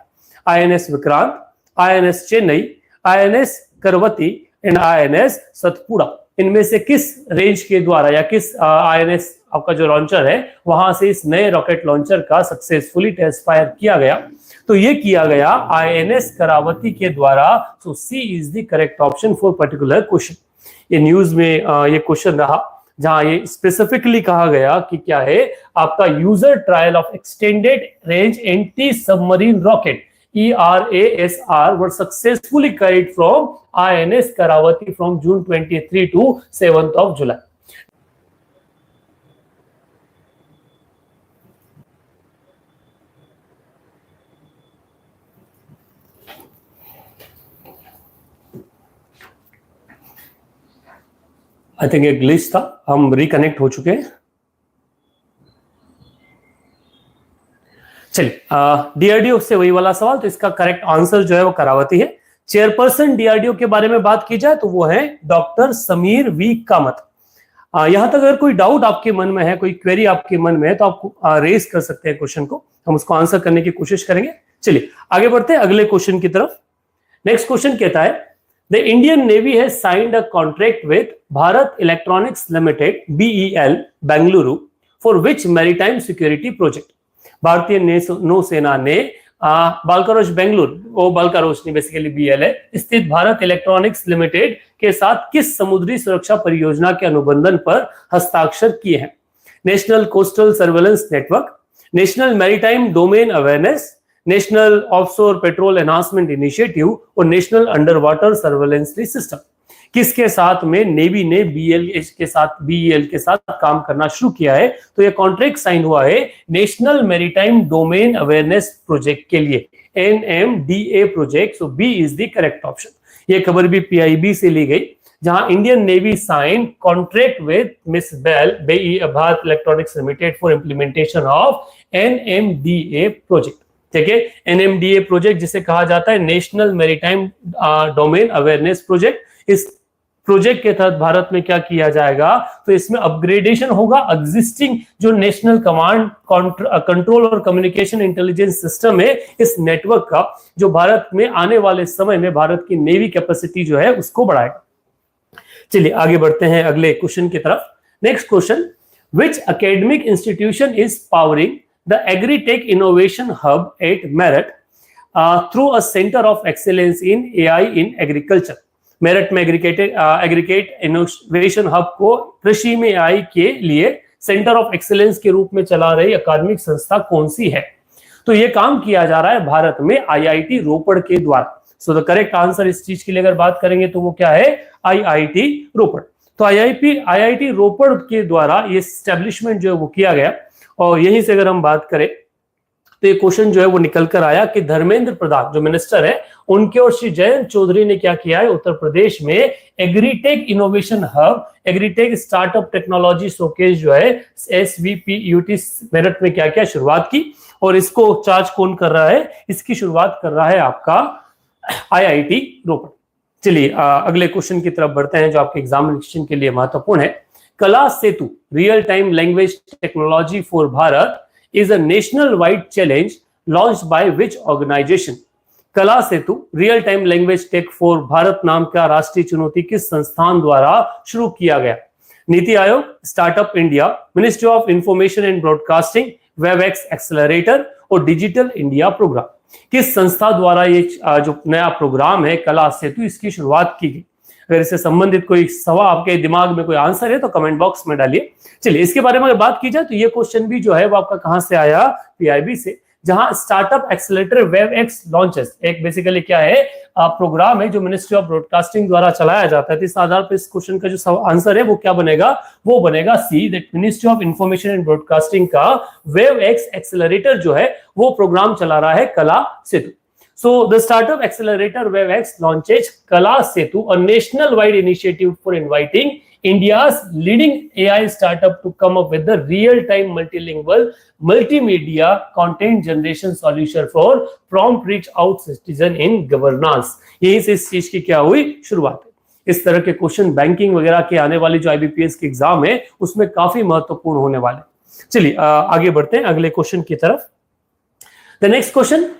INS Vikrant, INS Chennai, INS Kavaratti and INS Satpura, इनमें से किस रेंज के द्वारा या किस INS आपका जो लॉन्चर है वहां से इस नए रॉकेट लॉन्चर का सक्सेसफुली टेस्ट फायर किया गया? तो ये किया गया INS करावती के द्वारा। So C is the correct option for particular question. ये न्यूज में ये क्वेश्चन रहा जहां ये स्पेसिफिकली कहा गया कि क्या है आपका user trial of extended range anti submarine rocket ERASR were successfully carried from INS Karavati from June 23 to 7th of July. I think एक ग्लिच था, हम रिकनेक्ट हो चुके हैं। चलिए, डीआरडीओ से वही वाला सवाल, तो इसका करेक्ट आंसर जो है वो करावती है। चेयरपर्सन डीआरडीओ के बारे में बात की जाए तो वो है डॉक्टर समीर वी कामत। यहां तक अगर कोई डाउट आपके मन में है, कोई क्वेरी आपके मन में है तो आप रेज कर सकते हैं क्वेश्चन को, हम उसको आंसर करने की कोशिश करेंगे। चलिए आगे बढ़ते हैं अगले क्वेश्चन की तरफ। नेक्स्ट क्वेश्चन कहता है the Indian navy has signed a contract with Bharat electronics limited BEL Bengaluru for which maritime security project. भारतीय नौसेना ने बालकारोश बेंगलुरु, वो बालकारोश नहीं बेसिकली BEL है, स्थित भारत इलेक्ट्रॉनिक्स लिमिटेड के साथ किस समुद्री सुरक्षा परियोजना के अनुबंधन पर हस्ताक्षर किए हैं? National coastal surveillance network, national maritime domain awareness, national offshore patrol enhancement initiative और national under water surveillance system. किसके साथ में नेवी ने BEL के साथ काम करना शुरू किया है? तो ये कॉन्ट्रैक्ट साइन हुआ है national maritime domain awareness project के लिए, NMDA project. So B is the correct option. ये खबर भी PIB से ली गई, जहां Indian navy sign contract with miss BEL Bharat electronics limited for implementation of NMDA project. ठीक है, NMDA प्रोजेक्ट जिसे कहा जाता है national maritime domain awareness project. इस प्रोजेक्ट के तहत भारत में क्या किया जाएगा? तो इसमें अपग्रेडेशन होगा एग्जिस्टिंग जो नेशनल कमांड कंट्रोल और कम्युनिकेशन इंटेलिजेंस सिस्टम है, इस नेटवर्क का, जो भारत में आने वाले समय में भारत की नेवी कैपेसिटी जो है उसको बढ़ाएगा। चलिए आगे बढ़ते हैं अगले क्वेश्चन की तरफ। Next question, which academic institution is powering the AgriTech Innovation Hub at Merit through a Center of Excellence in AI in Agriculture। Meerut में एग्रीकेट इनोवेशन हब को कृषि में AI के लिए सेंटर ऑफ एक्सीलेंस के रूप में चला रही अकादमिक संस्था कौन सी है? तो ये काम किया जा रहा है भारत में IIT रोपड़ के द्वारा। सो द करेक्ट आंसर इस चीज के लिए अगर बात करेंगे तो वो क्या है? IIT रोपड़। तो IIT रोपड़ के द्वारा ये एस्टेब्लिशमेंट जो है वो किया गया। और यहीं से अगर हम बात करें तो ये क्वेश्चन जो है वो निकल कर आया कि धर्मेंद्र प्रधान जो मिनिस्टर है उनके और श्री जयंत चौधरी ने क्या किया है, उत्तर प्रदेश में agritech innovation hub, agritech startup technology showcase जो है SVPUT मेरठ में क्या क्या शुरुआत की। और इसको चार्ज कौन कर रहा है? इसकी शुरुआत कर रहा है आपका IIT रोपड़। चलिए अगले क्वेश्चन की तरफ बढ़ते हैं जो आपके एग्जामिनेशन के लिए महत्वपूर्ण है। Kala Setu real time language technology for Bharat is a national wide challenge launched by which organisation? Kala Setu real time language tech for Bharat नाम का राष्ट्रीय चुनौती किस संस्थान द्वारा शुरू किया गया? NITI Aayog, startup India, ministry of information and broadcasting, Webex accelerator और डिजिटल इंडिया प्रोग्राम। किस संस्था द्वारा ये जो नया प्रोग्राम है कला सेतु, इसकी शुरुआत की गई? अगर इससे संबंधित कोई सवाल आपके दिमाग में कोई आंसर है तो कमेंट बॉक्स में डालिए। चलिए इसके बारे में अगर बात की जाए तो ये क्वेश्चन भी जो है वो आपका कहां से आया? PIB से, जहां स्टार्टअप एक्सेलरेटर वेबएक्स लॉन्चेस एक बेसिकली क्या है प्रोग्राम है जो मिनिस्ट्री ऑफ ब्रॉडकास्टिंग द्वारा चलाया जाता है। तो इस आधार पर इस क्वेश्चन का जो आंसर है वो क्या बनेगा? वो बनेगा C, that ministry of information and broadcasting का वेबएक्स एक्सेलरेटर जो है वो प्रोग्राम चला रहा है कला सेतु। So the startup accelerator WebEx launches Kala Setu, a national-wide initiative for inviting India's leading AI startup to come up with the real-time multilingual multimedia content generation solution for prompt reach out citizen in governance। यही से इस चीज की क्या हुई? शुरुआत है। इस तरह के क्वेश्चन बैंकिंग वगैरह के आने वाली जो IBPS के एग्जाम है उसमें काफी महत्वपूर्ण होने वाले। चलिए आगे बढ़ते हैं अगले क्वेश्चन की तरफ। The next question,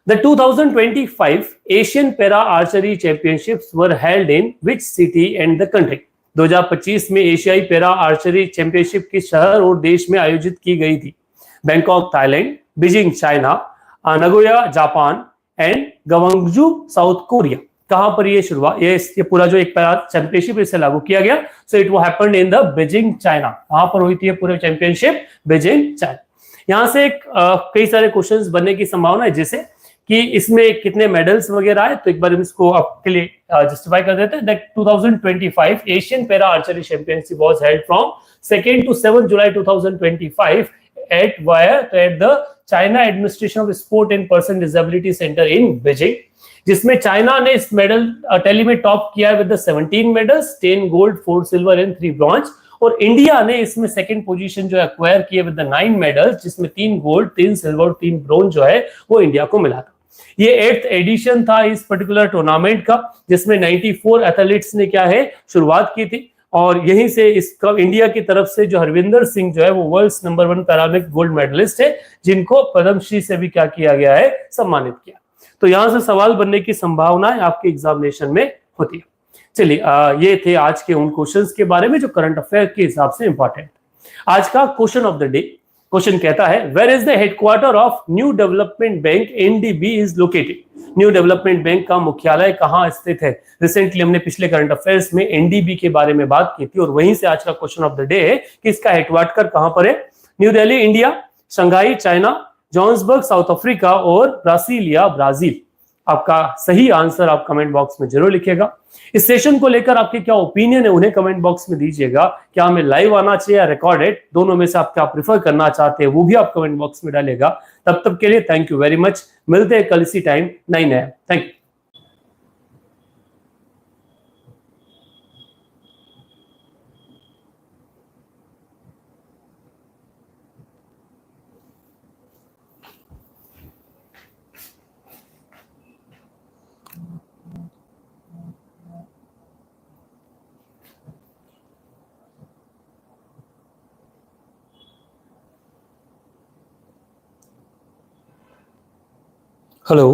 The 2025 Asian Para Archery Championships were held in which city and the country? 2025 में एशियाई पैरा आर्चरी चैंपियनशिप किस शहर और देश में आयोजित की गई थी? Bangkok Thailand, Beijing China, Nagoya Japan and Gwangju south Korea. कहां पर ये शुरुआत, ये पूरा जो एक पैरा चैंपियनशिप इसे लागू किया गया? So it happened in the Beijing China. कहां पर हुई थी ये पूरे चैंपियनशिप? Beijing China. यहां से कई सारे क्वेश्चंस बनने की संभावना है, जैसे कि इसमें कितने मेडल्स वगैरह है, तो एक बार इसको आपके लिए जस्टिफाई कर देते हैं। That 2025 Asian para archery championship was held from 2nd to 7th July 2025 at the China Administration of Sport and Person Disability Center in Beijing, जिसमें चाइना ने इस मेडल टैली में टॉप किया है with the 17 medals, 10 gold, 4 silver and 3 bronze. और India ने इसमें second position जो एक्वायर किया विद द 9 मेडल्स, जिसमें 3 गोल्ड, 3 सिल्वर, 3 ब्रॉन्ज जो है वो इंडिया को मिला था। ये 8th एडिशन था इस पर्टिकुलर टूर्नामेंट का, जिसमें 94 एथलीट्स ने क्या है शुरुआत की थी। और यहीं से इसका इंडिया की तरफ से जो हरविंदर सिंह जो है वो world's number 1 Paralympic gold medalist है, जिनको पद्मश्री से भी क्या किया गया है, सम्मानित किया। तो यहां से सवाल बनने की संभावना आपके एग्जामिनेशन में होती है। चलिए, ये थे आज के उन क्वेश्चंस के बारे में जो करंट अफेयर के हिसाब से इंपॉर्टेंट। आज का question of the day, question कहता है where is the headquarter of new development bank NDB is located? New development bank का मुख्यालय कहां स्थित है? रिसेंटली हमने पिछले करंट अफेयर्स में एनडीबी के बारे में बात की थी, और वहीं से आज का क्वेश्चन ऑफ द डे है कि इसका हेडक्वार्टर कहां पर है? New Delhi India, Shanghai China, Johannesburg south Africa और ब्रासीलिया ब्राजील। आपका सही आंसर आप कमेंट बॉक्स में जरूर लिखिएगा। इस सेशन को लेकर आपके क्या ओपिनियन है उन्हें कमेंट बॉक्स में दीजिएगा। क्या हमें लाइव आना चाहिए या रिकॉर्डेड, दोनों में से आप क्या प्रेफर करना चाहते हैं वो भी आप कमेंट बॉक्स में डालेगा। तब तक के लिए थैंक यू वेरी मच। मिलते हैं कल इसी time 9 AM। Thank you. Hello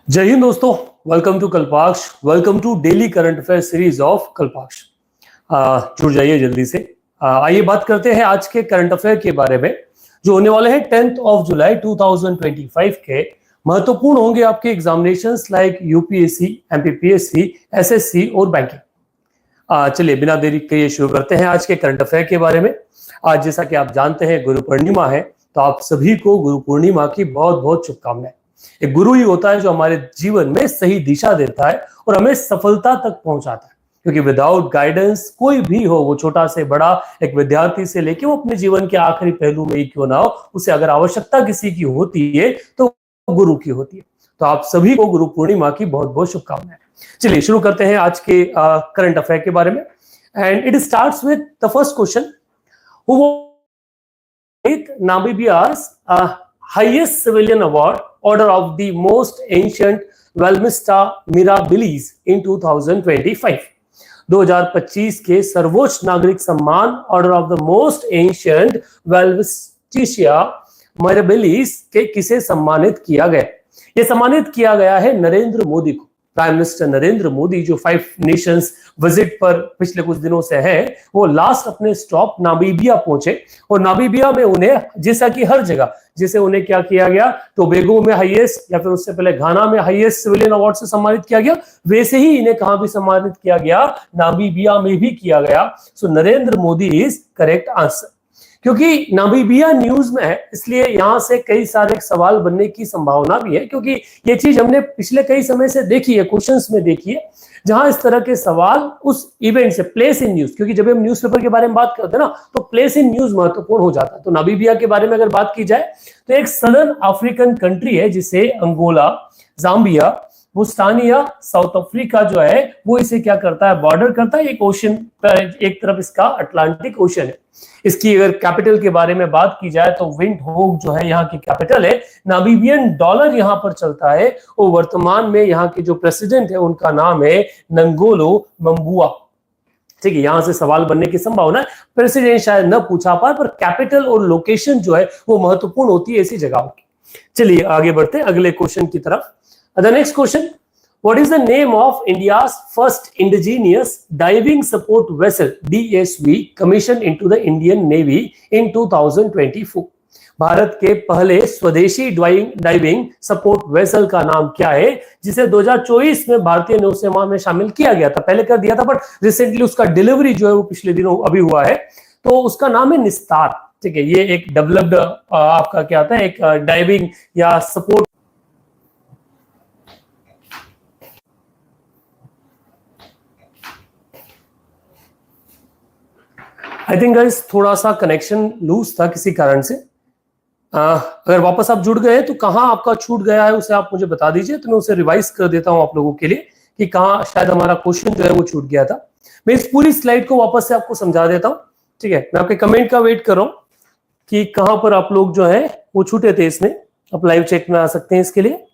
जय हिंद दोस्तों, welcome to Kalpaksh, welcome to daily current affair series of Kalpaksh. जुड़ जाइए जल्दी से। आइए बात करते हैं आज के करंट अफेयर के बारे में जो होने वाले हैं 10th जुलाई 2025 के। महत्वपूर्ण होंगे आपके examinations like UPSC, MPPSC, SSC और बैंकिंग। चलिए बिना देरी के शुरू करते हैं आज के करंट अफेयर के बारे में। आज जैसा कि आप जानते हैं गुरु पूर्णिमा है, तो आप सभी को गुरु पूर्णिमा की बहुत बहुत शुभकामनाएं। एक गुरु ही होता है जो हमारे जीवन में सही दिशा देता है और हमें सफलता तक पहुंचाता है, क्योंकि विदाउट गाइडेंस कोई भी हो, वो छोटा से बड़ा, एक विद्यार्थी से लेके वो अपने जीवन के आखिरी पहलू में ही क्यों ना हो, उसे अगर आवश्यकता किसी की होती है तो गुरु की होती है। तो आप सभी को गुरु पूर्णिमा की बहुत बहुत शुभकामनाएं। चलिए शुरू करते हैं आज के करंट अफेयर के बारे में। And it starts with the first question, who won Namibia's highest civilian award, Order of the Most Ancient Valmista Mirabilis in 2025? 2025 के सर्वोच्च नागरिक सम्मान order of the most ancient Welwitschia Mirabilis के किसे सम्मानित किया गया? ये सम्मानित किया गया है नरेंद्र मोदी को। प्राइम मिनिस्टर नरेंद्र मोदी जो 5 नेशंस विजिट पर पिछले कुछ दिनों से है, वो लास्ट अपने स्टॉप नामीबिया पहुंचे और नामीबिया में उन्हें, जैसा कि हर जगह जिसे उन्हें क्या किया गया, टोबैगो में हाईएस्ट या फिर उससे पहले घाना में हाईएस्ट सिविलियन अवार्ड से सम्मानित किया गया, वैसे ही इन्हें कहां भी सम्मानित किया गया, नामीबिया में भी किया गया। So Narendra Modi is correct answer. क्योंकि नामीबिया न्यूज में है इसलिए यहां से कई सारे सवाल बनने की संभावना भी है, क्योंकि ये चीज हमने पिछले कई समय से देखी है, क्वेश्चंस में देखी है, जहां इस तरह के सवाल उस इवेंट से, प्लेस इन न्यूज, क्योंकि जब हम न्यूज़पेपर के बारे में बात करते हैं ना तो प्लेस इन न्यूज महत्वपूर्ण हो जाता है। तो नामीबिया के बारे में अगर बात की जाए तो एक सदर्न अफ्रीकन कंट्री है जिसे अंगोला, जाम्बिया, बुस्तानिया साउथ अफ्रीका जो है वो इसे क्या करता है, बॉर्डर करता है। एक ओशन पर, एक तरफ इसका अटलांटिक ओशन है। इसकी अगर कैपिटल के बारे में बात की जाए तो विंडहोक जो है यहाँ की कैपिटल है। नामीबियन डॉलर यहाँ पर चलता है और वर्तमान में यहाँ के जो प्रेसिडेंट है उनका नाम है नंगोलो मंबुआ। ठीक है, यहां से सवाल बनने की संभावना है। प्रेसिडेंट शायद न पूछा पाए, पर कैपिटल और लोकेशन जो है वो महत्वपूर्ण होती है ऐसी जगहों की। चलिए आगे बढ़ते हैं अगले क्वेश्चन की तरफ। The next question, what is the name of India's first indigenous diving support vessel DSV commission into the Indian Navy in 2024? Bharat के पहले स्वदेशी डाइविंग सपोर्ट वेसल का नाम क्या है, जिसे 2024 में भारतीय नौसेना में शामिल किया गया था? पहले कर दिया था बट रिसेंटली उसका डिलीवरी जो है वो पिछले दिनों अभी हुआ है। तो उसका नाम है निस्तार। ठीक है, ये एक डेवलप्ड आपका क्या आता है, एक डाइविंग या सपोर्ट। आई थिंक गाइस थोड़ा सा कनेक्शन लूज था किसी कारण से। अगर वापस आप जुड़ गए तो कहां आपका छूट गया है उसे आप मुझे बता दीजिए, तो मैं उसे रिवाइज कर देता हूं आप लोगों के लिए कि कहां शायद हमारा क्वेश्चन जो है वो छूट गया था। मैं इस पूरी स्लाइड को वापस से आपको समझा देता हूं। ठीक है, मैं आपके कमेंट का वेट कर रहा हूं कि कहां पर आप लोग जो है वो छूटे थे इसमें। आप लाइव चेक में आ सकते हैं इसके लिए।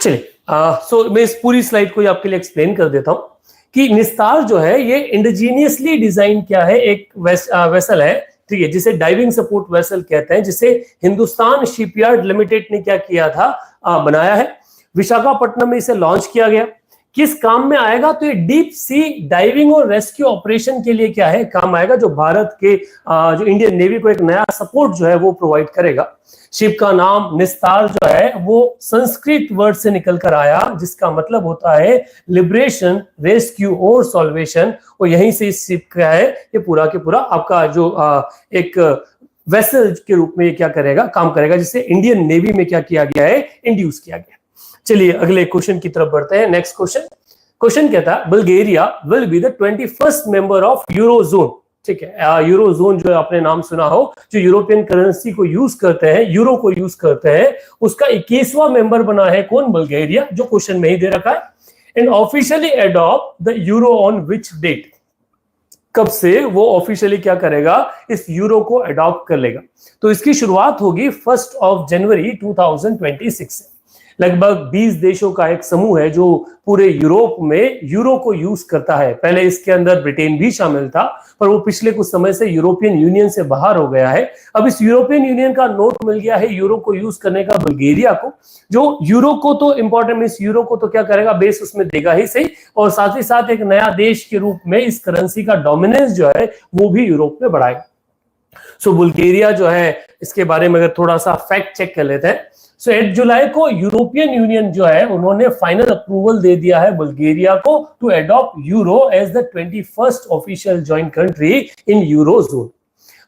चलिए सो मैं इस पूरी स्लाइड को आपके लिए एक्सप्लेन कर देता हूं कि निस्तार जो है ये इंडिजीनियसली डिजाइन क्या है, एक वेसल है। ठीक है, जिसे डाइविंग सपोर्ट वेसल कहते हैं, जिसे हिंदुस्तान शिपयार्ड लिमिटेड ने क्या किया था, बनाया है। विशाखापट्टनम में इसे लॉन्च किया गया। किस काम में आएगा, तो ये डीप सी डाइविंग और रेस्क्यू ऑपरेशन के लिए क्या है काम आएगा, जो भारत के जो इंडियन नेवी को एक नया सपोर्ट जो है वो प्रोवाइड करेगा। शिप का नाम निस्तार जो है वो संस्कृत वर्ड से निकल कर आया, जिसका मतलब होता है लिबरेशन, रेस्क्यू और सॉल्वेशन। और यहीं से इस शिप का है ये पूरा के पूरा आपका जो एक वेसल के रूप में क्या करेगा, काम करेगा, जिसे इंडियन नेवी में क्या किया गया है, इंड्यूस किया गया। चलिए अगले क्वेश्चन की तरफ बढ़ते हैं। नेक्स्ट क्वेश्चन कहता है Bulgaria will be the 21st member of eurozone. ठीक है, यूरोजोन जो आपने नाम सुना हो, जो यूरोपियन करेंसी को यूज करते हैं, यूरो को यूज करते हैं, उसका 21वां मेंबर बना है कौन, बुल्गारिया, जो क्वेश्चन में ही दे रखा है। And officially adopt the euro on which date, कब से वो ऑफिशियली क्या करेगा, इस यूरो को अडॉप्ट कर लेगा। तो इसकी शुरुआत होगी 1 जनवरी 2026 से। लगभग 20 देशों का एक समूह है जो पूरे यूरोप में यूरो को यूज करता है। पहले इसके अंदर ब्रिटेन भी शामिल था, पर वो पिछले कुछ समय से यूरोपियन यूनियन से बाहर हो गया है। अब इस यूरोपियन यूनियन का नोट मिल गया है यूरो को यूज करने का बुल्गारिया को, जो यूरो को तो इंपॉर्टेंट मींस यूरो को तो क्या करेगा, बेस उसमें देगा ही सही, और साथ ही साथ एक नया देश के रूप में इस करेंसी का डोमिनेंस जो है वो भी यूरोप में बढ़ाएगा। सो बुल्गारिया जो है, इसके बारे में अगर थोड़ा सा फैक्ट चेक कर लेते हैं। सो 8 जुलाई को यूरोपियन यूनियन जो है उन्होंने फाइनल अप्रूवल दे दिया है बुल्गारिया को to adopt euro as the 21st official joint country in eurozone.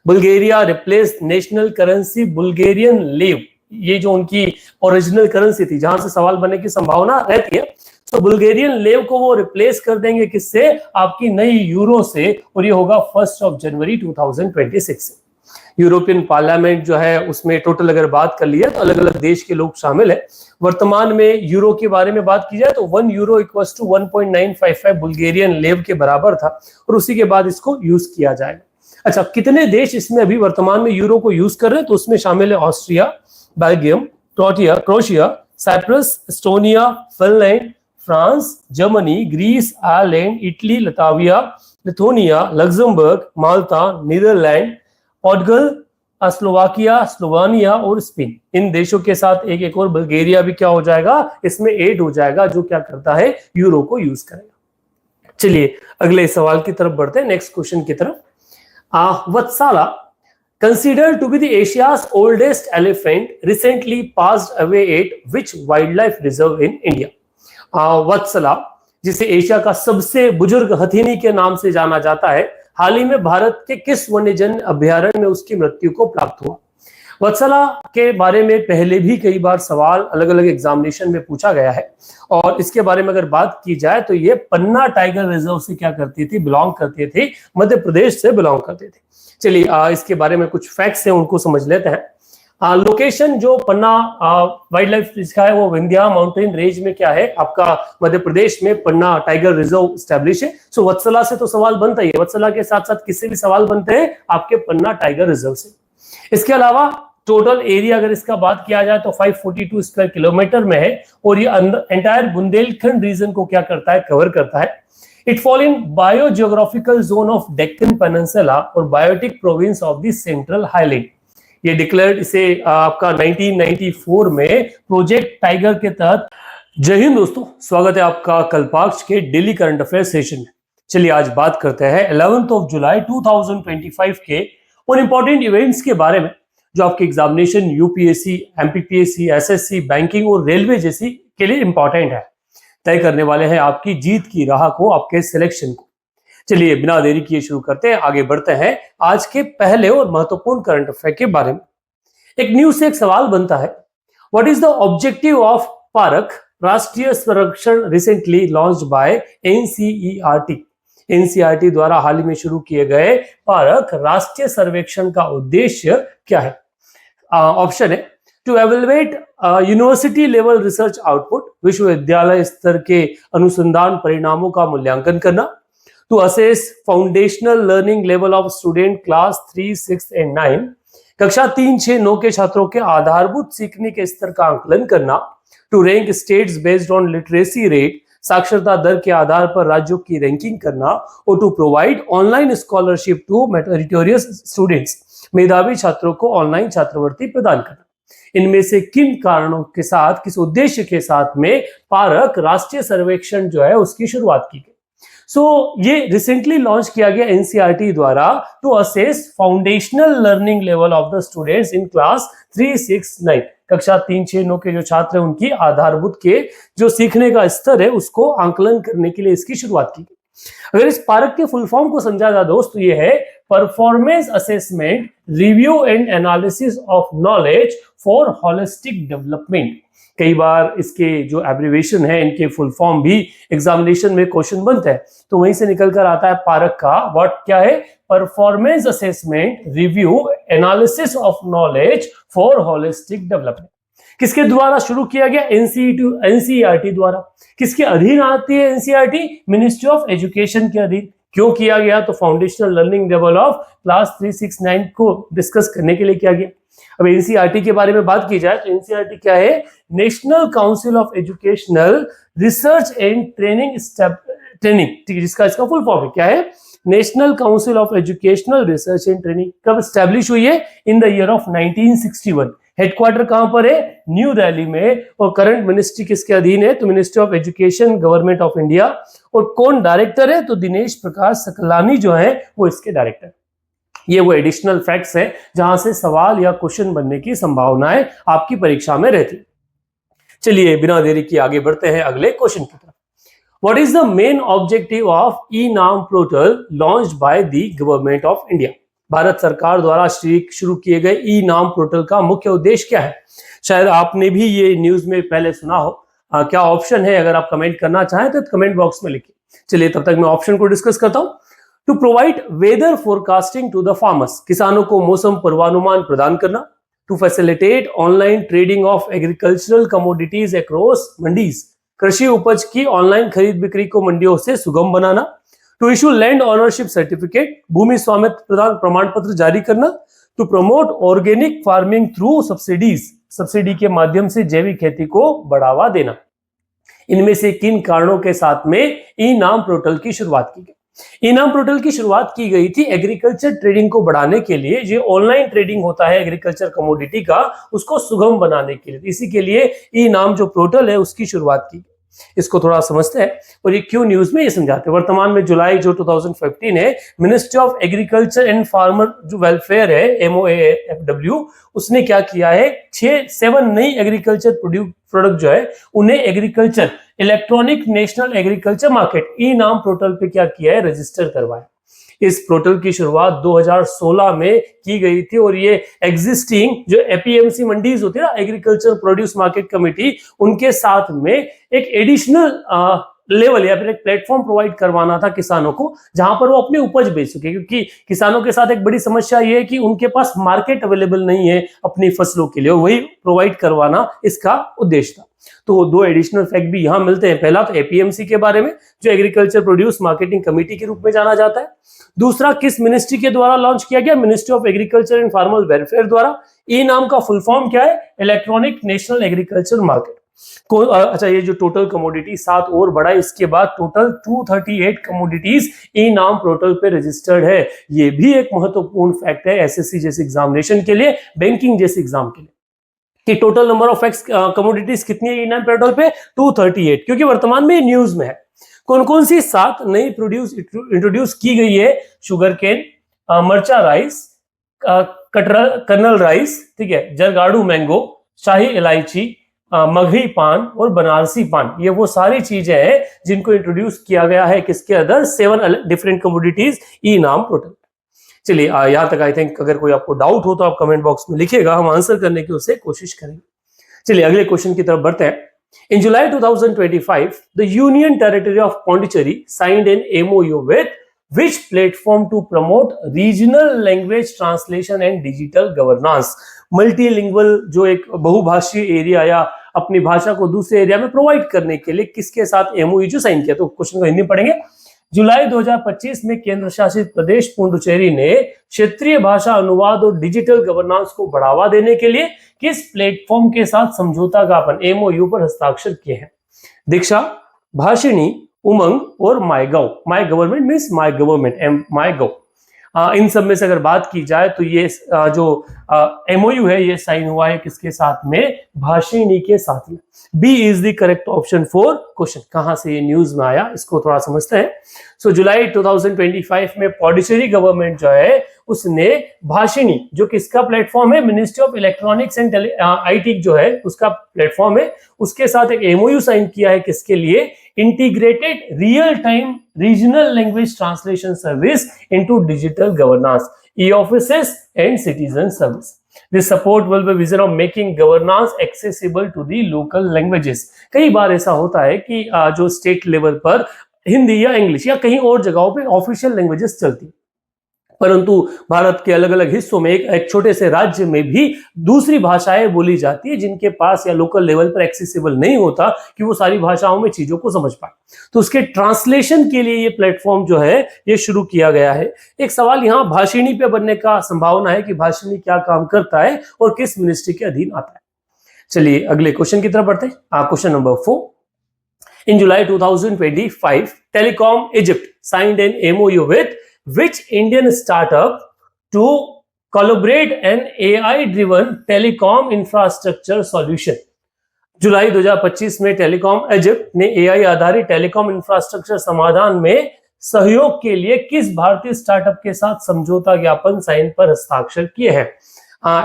Bulgaria replace national currency Bulgarian lev, ये जो उनकी ओरिजिनल करेंसी थी, जहां से सवाल बनने की संभावना रहती है। तो बुल्गारियन लेव को वो रिप्लेस कर देंगे किससे, आपकी नई यूरो से, और ये होगा 1 जनवरी 2026 से। यूरोपियन पार्लियामेंट जो है उसमें टोटल अगर बात कर लिया तो अलग अलग देश के लोग शामिल है। वर्तमान में यूरो के बारे में बात की जाए तो 1 यूरो इक्वल्स टू 1.955 बुल्गारियन लेव के बराबर था, और उसी के बाद इसको यूज किया जाएगा। अच्छा, कितने देश इसमें अभी वर्तमान में यूरो को यूज कर रहे हैं, तो उसमें शामिल है Austria, Belgium, Croatia, Cyprus, Estonia, Finland, France, Germany, Greece, Ireland, Italy, Latvia, Lithuania, Luxembourg, Malta, Netherland, Portugal, Slovakia, Slovenia और स्पेन। इन देशों के साथ एक एक और बुल्गारिया भी क्या हो जाएगा, इसमें ऐड हो जाएगा, जो क्या करता है, यूरो को यूज करेगा। चलिए अगले सवाल की तरफ बढ़ते हैं, नेक्स्ट क्वेश्चन की तरफ। वत्सला considered to be the Asia's oldest elephant recently passed away at which wildlife reserve in India? वत्सला, जिसे एशिया का सबसे बुजुर्ग हथिनी के नाम से जाना जाता है, हाल ही में भारत के किस वन्यजन अभ्यारण्य में उसकी मृत्यु को प्राप्त हुआ? वत्सला के बारे में पहले भी कई बार सवाल अलग अलग एग्जामिनेशन में पूछा गया है, और इसके बारे में अगर बात की जाए तो ये पन्ना टाइगर रिजर्व से क्या करती थी, बिलोंग करती थी, मध्य प्रदेश से बिलोंग करती थी। चलिए इसके बारे में कुछ फैक्ट्स हैं, उनको समझ लेते हैं। लोकेशन जो पन्ना वाइल्ड लाइफ जिसका है वो विंध्या माउंटेन रेंज में क्या है आपका मध्य प्रदेश में पन्ना टाइगर रिजर्व स्टैब्लिश है। सो वत्सला से तो सवाल बनता ही है, वत्सला के साथ साथ किससे भी सवाल बनते हैं आपके पन्ना टाइगर रिजर्व से। इसके अलावा टोटल एरिया अगर इसका बात किया जाए तो 542 स्क्वायर किलोमीटर में है और ये एंटायर बुंदेलखंड रीजन को क्या करता है, कवर करता है। It fall in biogeographical zone of Deccan peninsula और biotic province of the central highland. ये डिक्लेयर्ड इसे आपका 1994 में प्रोजेक्ट टाइगर के तहत। जय हिंद दोस्तों, स्वागत है आपका कल्पाक्ष के डेली करंट अफेयर सेशन में। चलिए आज बात करते हैं 11 जुलाई 2025 के उन इंपॉर्टेंट इवेंट्स के बारे में जो आपके examination UPSC, MPPSC, SSC, banking और रेलवे जैसी के लिए इंपॉर्टेंट है, तय करने वाले हैं आपकी जीत की राह को, आपके सिलेक्शन को। चलिए बिना देरी किए शुरू करते हैं, आगे बढ़ते हैं आज के पहले और महत्वपूर्ण करंट अफेयर के बारे में। एक न्यूज से एक सवाल बनता है, what is the objective of park राष्ट्रीय सर्वेक्षण recently launched by NCERT. NCERT द्वारा हाल ही में शुरू किए गए पारक राष्ट्रीय सर्वेक्षण का उद्देश्य क्या है? ऑप्शन है to evaluate university level research output, विश्वविद्यालय स्तर के अनुसंधान परिणामों का मूल्यांकन करना, to assess foundational learning level of student class 3, 6 and 9, कक्षा 3, 6, 9 के छात्रों के आधारभूत सीखने के स्तर का आंकलन करना, to rank states based on literacy rate, साक्षरता दर के आधार पर राज्यों की रैंकिंग करना, और to provide online scholarship to meritorious students, मेधावी छात्रों को ऑनलाइन छात्रवृत्ति प्रदान करना। इनमें से किन कारणों के साथ, किस उद्देश्य के साथ में पारक राष्ट्रीय सर्वेक्षण जो है उसकी शुरुआत की गई? ये रिसेंटली लॉन्च किया गया एनसीईआरटी द्वारा to assess foundational learning level of the students in class 3, 6, 9, कक्षा 3, 6, 9 के जो छात्र हैं उनकी आधारभूत के जो सीखने का स्तर है उसको आंकलन करने के लिए इसकी शुरुआत की गई। अगर इस पारक के फुल फॉर्म को समझा जाए दोस्तों, ये है performance assessment review and analysis of knowledge for holistic development. कई बार इसके जो एब्रिविएशन है इनके फुल फॉर्म भी एग्जामिनेशन में क्वेश्चन बनता है, तो वहीं से निकल कर आता है पारक का वर्ड क्या है, performance assessment review analysis of knowledge for holistic development. किसके द्वारा शुरू किया गया? एनसीईआरटी द्वारा। किसके अधीन आती है एनसीईआरटी? मिनिस्ट्री ऑफ एजुकेशन के अधीन। क्यों किया गया? तो foundational learning level of class 3, 6, 9 को डिस्कस करने के लिए किया गया। अब एनसीईआरटी के बारे में बात की जाए तो एनसीईआरटी क्या है? National council of educational research and training, ठीक है, जिसका इसका फुल फॉर्म है क्या है? National council of educational research and training. कब स्टैब्लिश हुई है? In the year of 1961। Headquarter कहां पर है? न्यू दिल्ली में। और करंट मिनिस्ट्री किसके अधीन है? तो ministry of education, government of India. और कौन डायरेक्टर है? तो दिनेश प्रकाश सकलानी जो है वो इसके डायरेक्टर। ये वो एडिशनल फैक्ट्स है जहां से सवाल या क्वेश्चन बनने की संभावनाएं आपकी परीक्षा में रहती। चलिए बिना देरी किए आगे बढ़ते हैं अगले क्वेश्चन की तरफ। What is the main objective of e NAM portal launched by the government of India. Bharat सरकार द्वारा शुरू किए गए ई नाम पोर्टल का मुख्य उद्देश्य क्या है? शायद आपने भी ये न्यूज में पहले सुना हो। क्या ऑप्शन है? अगर आप कमेंट करना चाहें तो कमेंट बॉक्स में लिखिए। चलिए तब तक मैं ऑप्शन को डिस्कस करता हूं। To provide weather forecasting to the farmers, किसानों को मौसम पूर्वानुमान प्रदान करना। To facilitate online trading of agricultural commodities across mandis, कृषि उपज की ऑनलाइन खरीद बिक्री को मंडियों से सुगम बनाना। To issue land ownership certificate, भूमि स्वामित्व प्रदान प्रमाण पत्र जारी करना। To promote organic farming through subsidies, subsidy के माध्यम से जैविक खेती को बढ़ावा देना। इनमें से किन कारणों के साथ में ई नाम पोर्टल की शुरुआत की गई? ई नाम पोर्टल की शुरुआत की गई थी एग्रीकल्चर ट्रेडिंग को बढ़ाने के लिए। जो ऑनलाइन ट्रेडिंग होता है एग्रीकल्चर कमोडिटी का, उसको सुगम बनाने के लिए। इसी के लिए ई नाम जो पोर्टल है उसकी शुरुआत की। इसको थोड़ा समझते हैं और ये क्यों न्यूज में ये समझाते हैं। वर्तमान में जुलाई जो 2015 है, ministry of agriculture and farmer जो वेलफेयर है MOAFW, उसने क्या किया है, 7 नई एग्रीकल्चर प्रोडक्ट जो है उन्हें agriculture electronic national agriculture market e NAM portal पे क्या किया है, रजिस्टर करवाया। इस पोर्टल की शुरुआत 2016 में की गई थी और ये एग्जिस्टिंग जो एपीएमसी मंडीज होती है ना, एग्रीकल्चर प्रोड्यूस मार्केट कमेटी, उनके साथ में एक एडिशनल लेवल या फिर एक प्लेटफॉर्म प्रोवाइड करवाना था किसानों को, जहां पर वो अपनी उपज बेच सके, क्योंकि किसानों के साथ एक बड़ी समस्या ये है कि उनके पास मार्केट अवेलेबल नहीं है अपनी फसलों के लिए, वही प्रोवाइड करवाना इसका उद्देश्य था। तो दो एडिशनल फैक्ट भी यहां मिलते हैं। पहला तो एपीएमसी के बारे में, जो एग्रीकल्चर प्रोड्यूस मार्केटिंग कमेटी के रूप में जाना जाता है। दूसरा, किस मिनिस्ट्री के द्वारा लॉन्च किया गया? Ministry of agriculture and farmer welfare द्वारा। ई नाम का फुल फॉर्म क्या है? Electronic national agriculture market. अच्छा, ये जो टोटल कमोडिटी 7 और बढ़ा, इसके बाद टोटल 238 कमोडिटीज ई नाम पोर्टल पे रजिस्टर्ड है। ये भी एक महत्वपूर्ण फैक्ट है एसएससी जैसे एग्जामिनेशन के लिए, बैंकिंग जैसे एग्जाम के लिए, कि टोटल नंबर ऑफ कमोडिटीज कितनी है ई नाम पोर्टल पे? 238, क्योंकि वर्तमान में न्यूज में है। कौन कौन सी 7 नई प्रोड्यूस इंट्रोड्यूस की गई है? शुगर केन, मर्चा राइस, कर्नल राइस, ठीक है, जरगाड़ू मैंगो, शाही इलायची, मगही पान और बनारसी पान। ये वो सारी चीजें हैं जिनको इंट्रोड्यूस किया गया है किसके अंदर? 7 डिफरेंट कमोडिटीज ई नाम पोर्टल। चलिए यहां तक आई थिंक अगर कोई आपको डाउट हो तो आप कमेंट बॉक्स में लिखिएगा, हम आंसर करने की उससे कोशिश करेंगे। चलिए अगले क्वेश्चन की तरफ बढ़ते हैं। In July 2025, the Union Territory of Pondicherry signed an MOU with which platform to promote regional language translation and digital governance? Multilingual जो एक बहुभाषीय एरिया या अपनी भाषा को दूसरे एरिया में प्रोवाइड करने के लिए किसके साथ MOU जो साइन किया? तो क्वेश्चन को हिंदी पढ़ेंगे। जुलाई 2025 में केंद्र शासित प्रदेश पुडुचेरी ने क्षेत्रीय भाषा अनुवाद और डिजिटल गवर्नेंस को बढ़ावा देने के लिए किस प्लेटफॉर्म के साथ समझौता ज्ञापन MOU पर हस्ताक्षर किए हैं? दीक्षा, भाषिणी, उमंग और MyGov. My government means my government, MyGov. इन सब में से अगर बात की जाए तो ये जो MOU है ये साइन हुआ है किसके साथ में? भाषिणी के साथ में। B is the correct option for question. कहां से ये न्यूज में आया इसको थोड़ा समझते हैं। सो जुलाई 2025 में पौंडीचेरी गवर्नमेंट जो है उसने भाषिणी, जो किसका प्लेटफॉर्म है? Ministry of electronics and IT जो है उसका प्लेटफॉर्म है, उसके साथ एक MOU साइन किया है किसके लिए? Integrated real time regional language translation service into digital governance, e-offices and citizen service. This support will be vision of making governance accessible to the local languages. कई बार ऐसा होता है कि जो स्टेट लेवल पर हिंदी या इंग्लिश या कहीं और जगहों पे ऑफिशियल लैंग्वेजेस चलती, परंतु भारत के अलग अलग हिस्सों में एक छोटे से राज्य में भी दूसरी भाषाएं बोली जाती है जिनके पास या लोकल लेवल पर एक्सेसिबल नहीं होता कि वो सारी भाषाओं में चीजों को समझ पाए। तो उसके ट्रांसलेशन के लिए ये प्लेटफॉर्म जो है ये शुरू किया गया है। एक सवाल यहाँ भाषिणी पे बनने का संभावना है कि भाषिणी क्या काम करता है और किस मिनिस्ट्री के अधीन आता है। चलिए अगले क्वेश्चन की तरफ बढ़ते हैं। Question number 4। In July 2025, Telecom Egypt signed an MOU with which Indian startup to collaborate an AI-driven telecom infrastructure solution? जुलाई 2025 में टेलीकॉम इजिप्ट ने AI आधारित टेलीकॉम इंफ्रास्ट्रक्चर समाधान में सहयोग के लिए किस भारतीय स्टार्टअप के साथ समझौता ज्ञापन साइन पर हस्ताक्षर किए हैं?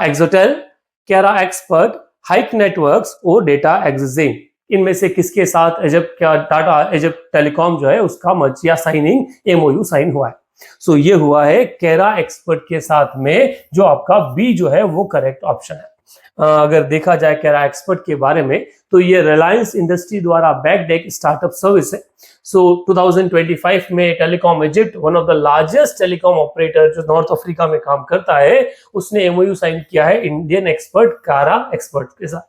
एक्सोटेल, कैरा एक्सपर्ट, हाइक नेटवर्क्स और डेटा एक्सजेन। इनमें से किसके साथ टाटा इजिप्ट टेलीकॉम जो है उसका मर्ज या साइनिंग MOU साइन हुआ है? सो ये हुआ है कैरा एक्सपर्ट के साथ में, जो आपका बी जो है वो करेक्ट ऑप्शन है। अगर देखा जाए कैरा एक्सपर्ट के बारे में तो ये रिलायंस इंडस्ट्री द्वारा बैक्ड एक स्टार्टअप सर्विस है। सो 2025 में telecom Egypt, one of the largest telecom operator जो नॉर्थ अफ्रीका में काम करता है, उसने MOU साइन किया है इंडियन एक्सपर्ट कैरा एक्सपर्ट के साथ।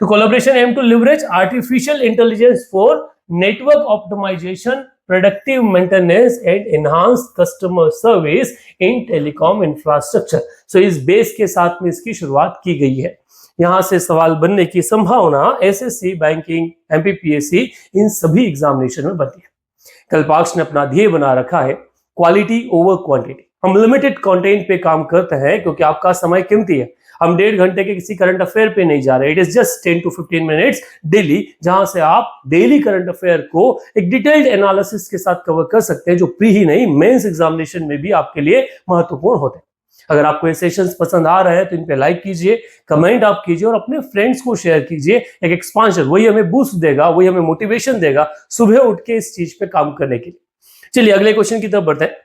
To collaboration aim to leverage artificial intelligence for network optimization, predictive maintenance and enhanced customer service in telecom infrastructure. So इस बेस के साथ में इसकी शुरुआत की गई है। यहाँ से सवाल बनने की संभावना SSC, बैंकिंग, MPPSC इन सभी एग्जामिनेशन में बनती है। कल्पाक्ष ने अपना ध्येय बना रखा है क्वालिटी ओवर क्वांटिटी। हम लिमिटेड कंटेंट पे काम करते हैं क्योंकि आपका समय कीमती है। हम 1.5 घंटे के किसी करंट अफेयर पे नहीं जा रहे। It is just 10 to 15 minutes daily, जहां से आप डेली करंट अफेयर को एक डिटेल्ड एनालिसिस के साथ कवर कर सकते हैं, जो प्री ही नहीं मेंस एग्जामिनेशन में भी आपके लिए महत्वपूर्ण होते हैं। अगर आपको ये सेशंस पसंद आ रहे हैं तो इन पे लाइक कीजिए, कमेंट आप कीजिए और अपने फ्रेंड्स को शेयर कीजिए। एक एक्सपांशन, वही हमें बूस्ट देगा, वही हमें मोटिवेशन देगा सुबह उठ के इस चीज पे काम करने के लिए। चलिए अगले क्वेश्चन की तरफ बढ़ते हैं।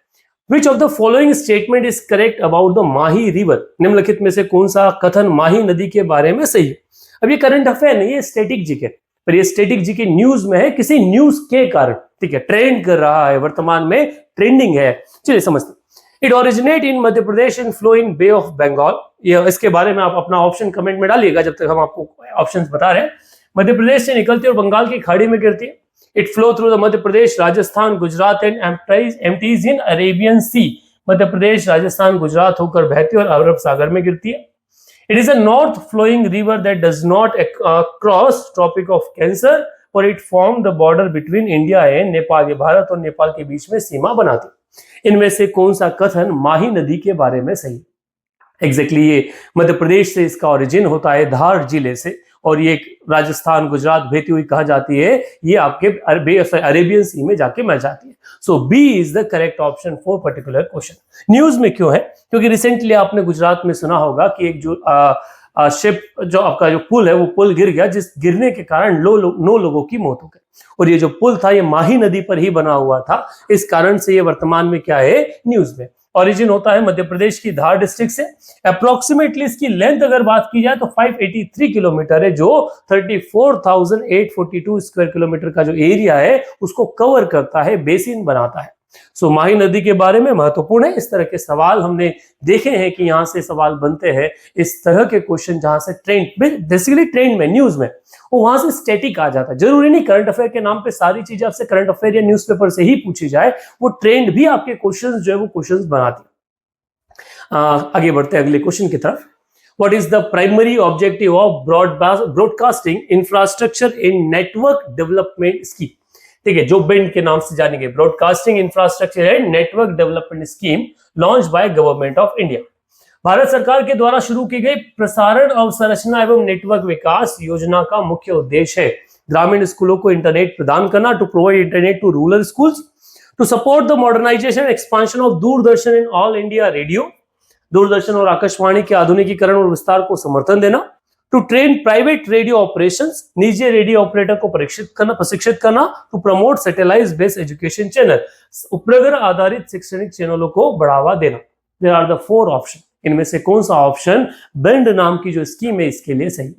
Which of the following statement is correct about the Mahi river? निम्नलिखित में से कौन सा कथन माही नदी के बारे में सही है? अब ये करंट अफेयर नहीं है, स्टैटिक जीके। पर ये स्टैटिक जीके न्यूज में है, किसी न्यूज के कारण, ठीक है, ट्रेंड कर रहा है, वर्तमान में ट्रेंडिंग है। चलिए समझते। It originate in Madhya Pradesh and flow in bay of Bengal. ये इसके बारे में आप अपना ऑप्शन कमेंट में डालिएगा जब तक हम आपको ऑप्शंस बता रहे हैं। मध्य प्रदेश से निकलती है और बंगाल की खाड़ी में गिरती है। It flow through the Madhya Pradesh, Rajasthan, Gujarat and empties in Arabian sea. Madhya Pradesh, Rajasthan, Gujarat होकर बहती है और अरब सागर में गिरती है। It is a north flowing river that does not cross Tropic of Cancer, और it form the border between India and Nepal। ये भारत और नेपाल के बीच में सीमा बनाती। इनमें से कौन सा कथन माही नदी के बारे में सही? एग्जैक्टली ये मध्य प्रदेश से इसका ओरिजिन होता है, धार जिले से, और ये राजस्थान, गुजरात बहती हुई कहा जाती है, ये आपके अरेबियन सी में जाके मिल जाती है। So B is the correct option for particular question. News में क्यों है? क्योंकि रिसेंटली आपने गुजरात में सुना होगा कि एक जो शिप, जो आपका जो पुल है, वो पुल गिर गया, जिस गिरने के कारण 9 लोगों की मौत हो गई। और ये जो पुल था, ये माही नदी पर ही बना हुआ था, इस कारण से ये वर्तमान में क्या है, न्यूज में। ओरिजिन होता है मध्य प्रदेश की धार डिस्ट्रिक्ट से। अप्रोक्सीमेटली इसकी लेंथ अगर बात की जाए तो 583 किलोमीटर है, जो 34,842 स्क्वायर किलोमीटर का जो एरिया है उसको कवर करता है, बेसिन बनाता है। सो माही नदी के बारे में महत्वपूर्ण है। इस तरह के सवाल हमने देखे हैं कि यहाँ से सवाल बनते हैं, इस तरह के क्वेश्चन जहां से ट्रेंड, बेसिकली ट्रेंड में, न्यूज में, वो वहां से स्टैटिक आ जाता है। जरूरी नहीं करंट अफेयर के नाम पे सारी चीजें आपसे करंट अफेयर या न्यूज़पेपर से ही पूछी जाए, वो ट्रेंड भी आपके क्वेश्चंस जो है वो क्वेश्चंस बनाती है। आगे बढ़ते हैं अगले क्वेश्चन की तरफ। What is the primary objective of broadcasting infrastructure in network development scheme? ठीक है, जो बेंड के नाम से जानेंगे, broadcasting infrastructure and network development scheme launch by government of India. Bharat सरकार के द्वारा शुरू की गई प्रसारण अवसंरचना एवं नेटवर्क विकास योजना का मुख्य उद्देश्य है ग्रामीण स्कूलों को इंटरनेट प्रदान करना, to provide internet to rural schools, to support the modernisation expansion of Doordarshan in all India radio, Doordarshan और आकाशवाणी के आधुनिकीकरण और विस्तार को समर्थन देना, to train private radio operations, निजी रेडियो ऑपरेटर को प्रशिक्षित करना, to promote satellite based education channel, उपग्रह आधारित शैक्षणिक चैनलों को बढ़ावा देना। There are the 4 option. इनमें से कौन सा ऑप्शन बेंड नाम की जो स्कीम है इसके लिए सही?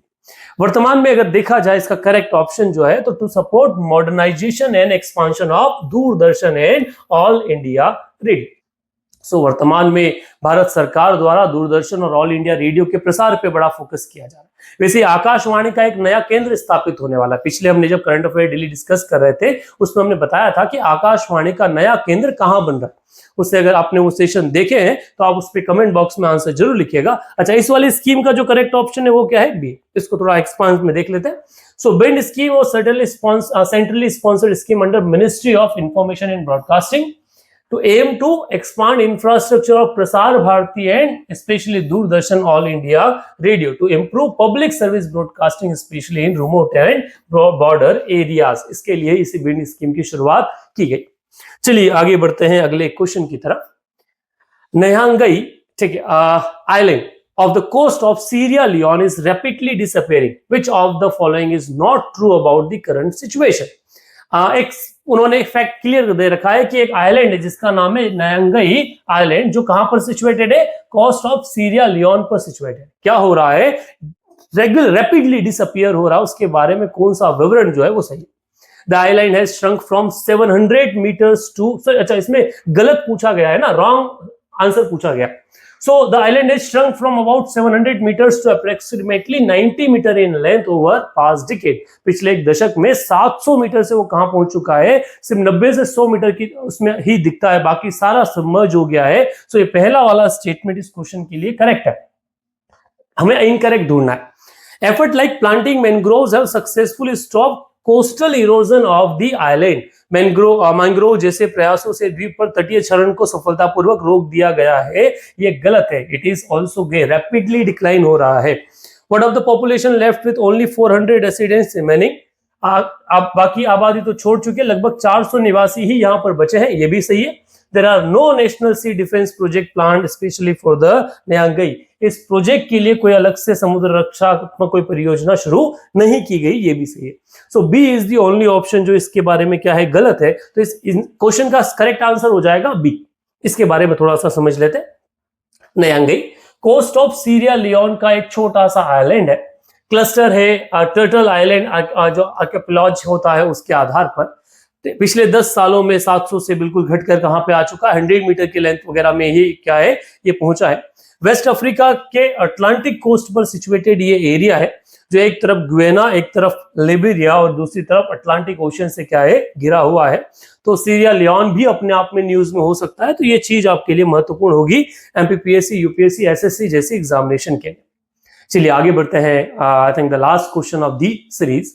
वर्तमान में अगर देखा जाए इसका करेक्ट ऑप्शन जो है, तो to support modernisation and expansion of Doordarshan and all India radio. So वर्तमान में भारत सरकार द्वारा दूरदर्शन और ऑल इंडिया रेडियो के प्रसार पे बड़ा फोकस किया जा रहा है। वैसे आकाशवाणी का एक नया केंद्र स्थापित होने वाला है। पिछले हमने जब करंट अफेयर डेली डिस्कस कर रहे थे, उसमें हमने बताया था कि आकाशवाणी का नया केंद्र कहां बन रहा है। उससे अगर आपने वो सेशन देखे हैं तो आप उस पर कमेंट बॉक्स में आंसर जरूर लिखिएगा। अच्छा, इस वाली स्कीम का जो करेक्ट ऑप्शन है वो क्या है? बी। इसको थोड़ा एक्सपांड में देख लेते हैं। सो बेंड स्कीम और centrally sponsored scheme under ministry of information and broadcasting to aim to expand infrastructure of Prasar Bharati and especially Doordarshan All India Radio to improve public service broadcasting especially in remote and border areas। इसके लिए इसी bend scheme की शुरुआत की गई। चलिए आगे बढ़ते हैं अगले क्वेश्चन की तरफ। नयांगई, ठीक है, island of the coast of Sierra Leone is rapidly disappearing. Which of the following is not true about the current situation? एक उन्होंने एक फैक्ट क्लियर दे रखा है कि एक आइलैंड है जिसका नाम है नयांगई आइलैंड, जो कहां पर सिचुएटेड है? कोस्ट ऑफ सीरिया लियोन पर सिचुएटेड। क्या हो रहा है? रैपिडली डिसअपियर हो रहा है, उसके बारे में कौन सा विवरण जो है वो सही? The island has shrunk from 700 metres to, अच्छा इसमें गलत पूछा गया है ना, रॉन्ग आंसर पूछा गया। So the island has shrunk from about 700 meters to approximately 90 meter in length over past decade। पिछले एक दशक में 700 मीटर से वो कहां पहुंच चुका है? सिर्फ 90 से 100 मीटर की उसमें ही दिखता है, बाकी सारा सबमर्ज हो गया है। सो ये पहला वाला स्टेटमेंट इस क्वेश्चन के लिए करेक्ट है, हमें इनकरेक्ट ढूंढना है। Effort like planting mangroves have successfully stop coastal erosion of the island. Mangrove जैसे प्रयासों से द्वीप पर तटीय क्षरण को सफलतापूर्वक रोक दिया गया है, ये गलत है। It is also rapidly decline हो रहा है। What of the population left with only 400 residents remaining. बाकी आबादी तो छोड़ चुके, लगभग 400 निवासी ही यहाँ पर बचे हैं, ये भी सही है। There are no national sea defense project planned especially for the Nyangai। इस प्रोजेक्ट के लिए कोई अलग से समुद्र रक्षात्मक कोई परियोजना शुरू नहीं की गई, ये भी सही है। So B is the only option जो इसके बारे में क्या है, गलत है। तो इस क्वेश्चन का करेक्ट आंसर हो जाएगा बी। इसके बारे में थोड़ा सा समझ लेते हैं। नयांगई कोस्ट ऑफ सीरिया लियोन का एक छोटा सा आइलैंड है क्लस्टर है टर्टल आइलैंड जो आर्किपेलॉज होता है उसके आधार पर पिछले 10 सालों में 700 से बिल्कुल घटकर कहां पे आ चुका है, 100 मीटर की लेंथ वगैरह में ही क्या है ये पहुंचा है। वेस्ट अफ्रीका के अटलांटिक कोस्ट पर सिचुएटेड ये एरिया है जो एक तरफ गुयाना, एक तरफ लिबेरिया और दूसरी तरफ अटलांटिक ओशन से क्या है घिरा हुआ है। तो सीरिया लियोन भी अपने आप में न्यूज में हो सकता है, तो ये चीज आपके लिए महत्वपूर्ण होगी एमपीपीएससी, यूपीएससी, एसएससी जैसी एग्जामिनेशन के लिए। चलिए आगे बढ़ते हैं। I think the last question of the series,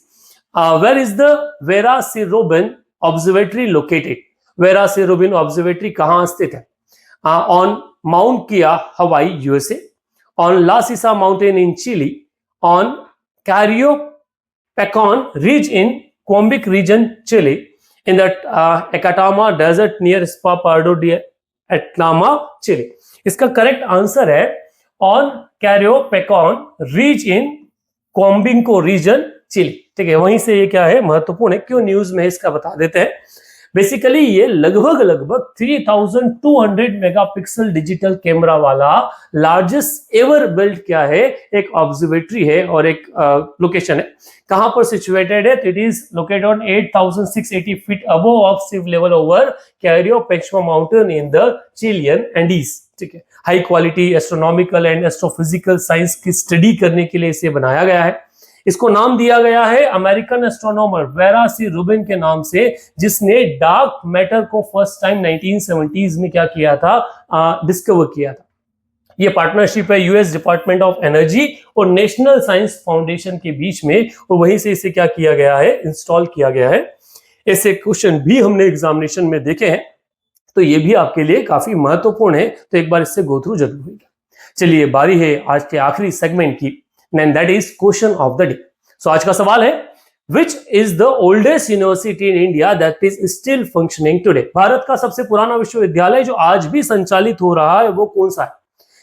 where is the Vera C Rubin observatory located? Vera C Rubin observatory कहां स्थित है? ऑन माउंट किया, हवाई, यूएसए, ऑन ला सीसा mountain in Chile, on Cairo पेकॉन ridge in कोम्बिक reason chilli, in the एकाटामा desert near spa Pardo D एटलामा chilli. इसका correct answer है on Cairo पेकॉन ridge in कोम्बिंको reason chilli. ठीक है, वहीं से ये क्या है महत्वपूर्ण है, क्यों न्यूज में इसका बता देते हैं। बेसिकली ये लगभग 3200 मेगापिक्सल डिजिटल कैमरा वाला लार्जेस्ट एवर बिल्ड क्या है एक ऑब्जर्वेटरी है और एक लोकेशन है। कहां पर सिचुएटेड है? It is located on 8680 feet above of sea level over Cerro Pachon mountain in the Chilean Andes. ठीक है, high quality astronomical and astrophysical science की स्टडी करने के लिए इसे बनाया गया है। इसको नाम दिया गया है अमेरिकन एस्ट्रोनॉमर वेरा सी रूबिन के नाम से, जिसने डार्क मैटर को फर्स्ट टाइम 1970s में क्या किया था, डिस्कवर किया था। ये पार्टनरशिप है यूएस डिपार्टमेंट ऑफ एनर्जी और नेशनल साइंस फाउंडेशन के बीच में, और वहीं से इसे क्या किया गया है, इंस्टॉल किया गया है। ऐसे क्वेश्चन भी हमने एग्जामिनेशन में देखे हैं, तो ये भी आपके लिए काफी महत्वपूर्ण है, तो एक बार इससे गो थ्रू जरूर होगा। चलिए बारी है आज के आखिरी सेगमेंट की, and that is question of the day. So आज का सवाल है, which is the oldest university in India that is still functioning today? Bharat का सबसे पुराना विश्वविद्यालय जो आज भी संचालित हो रहा है वो कौन सा है?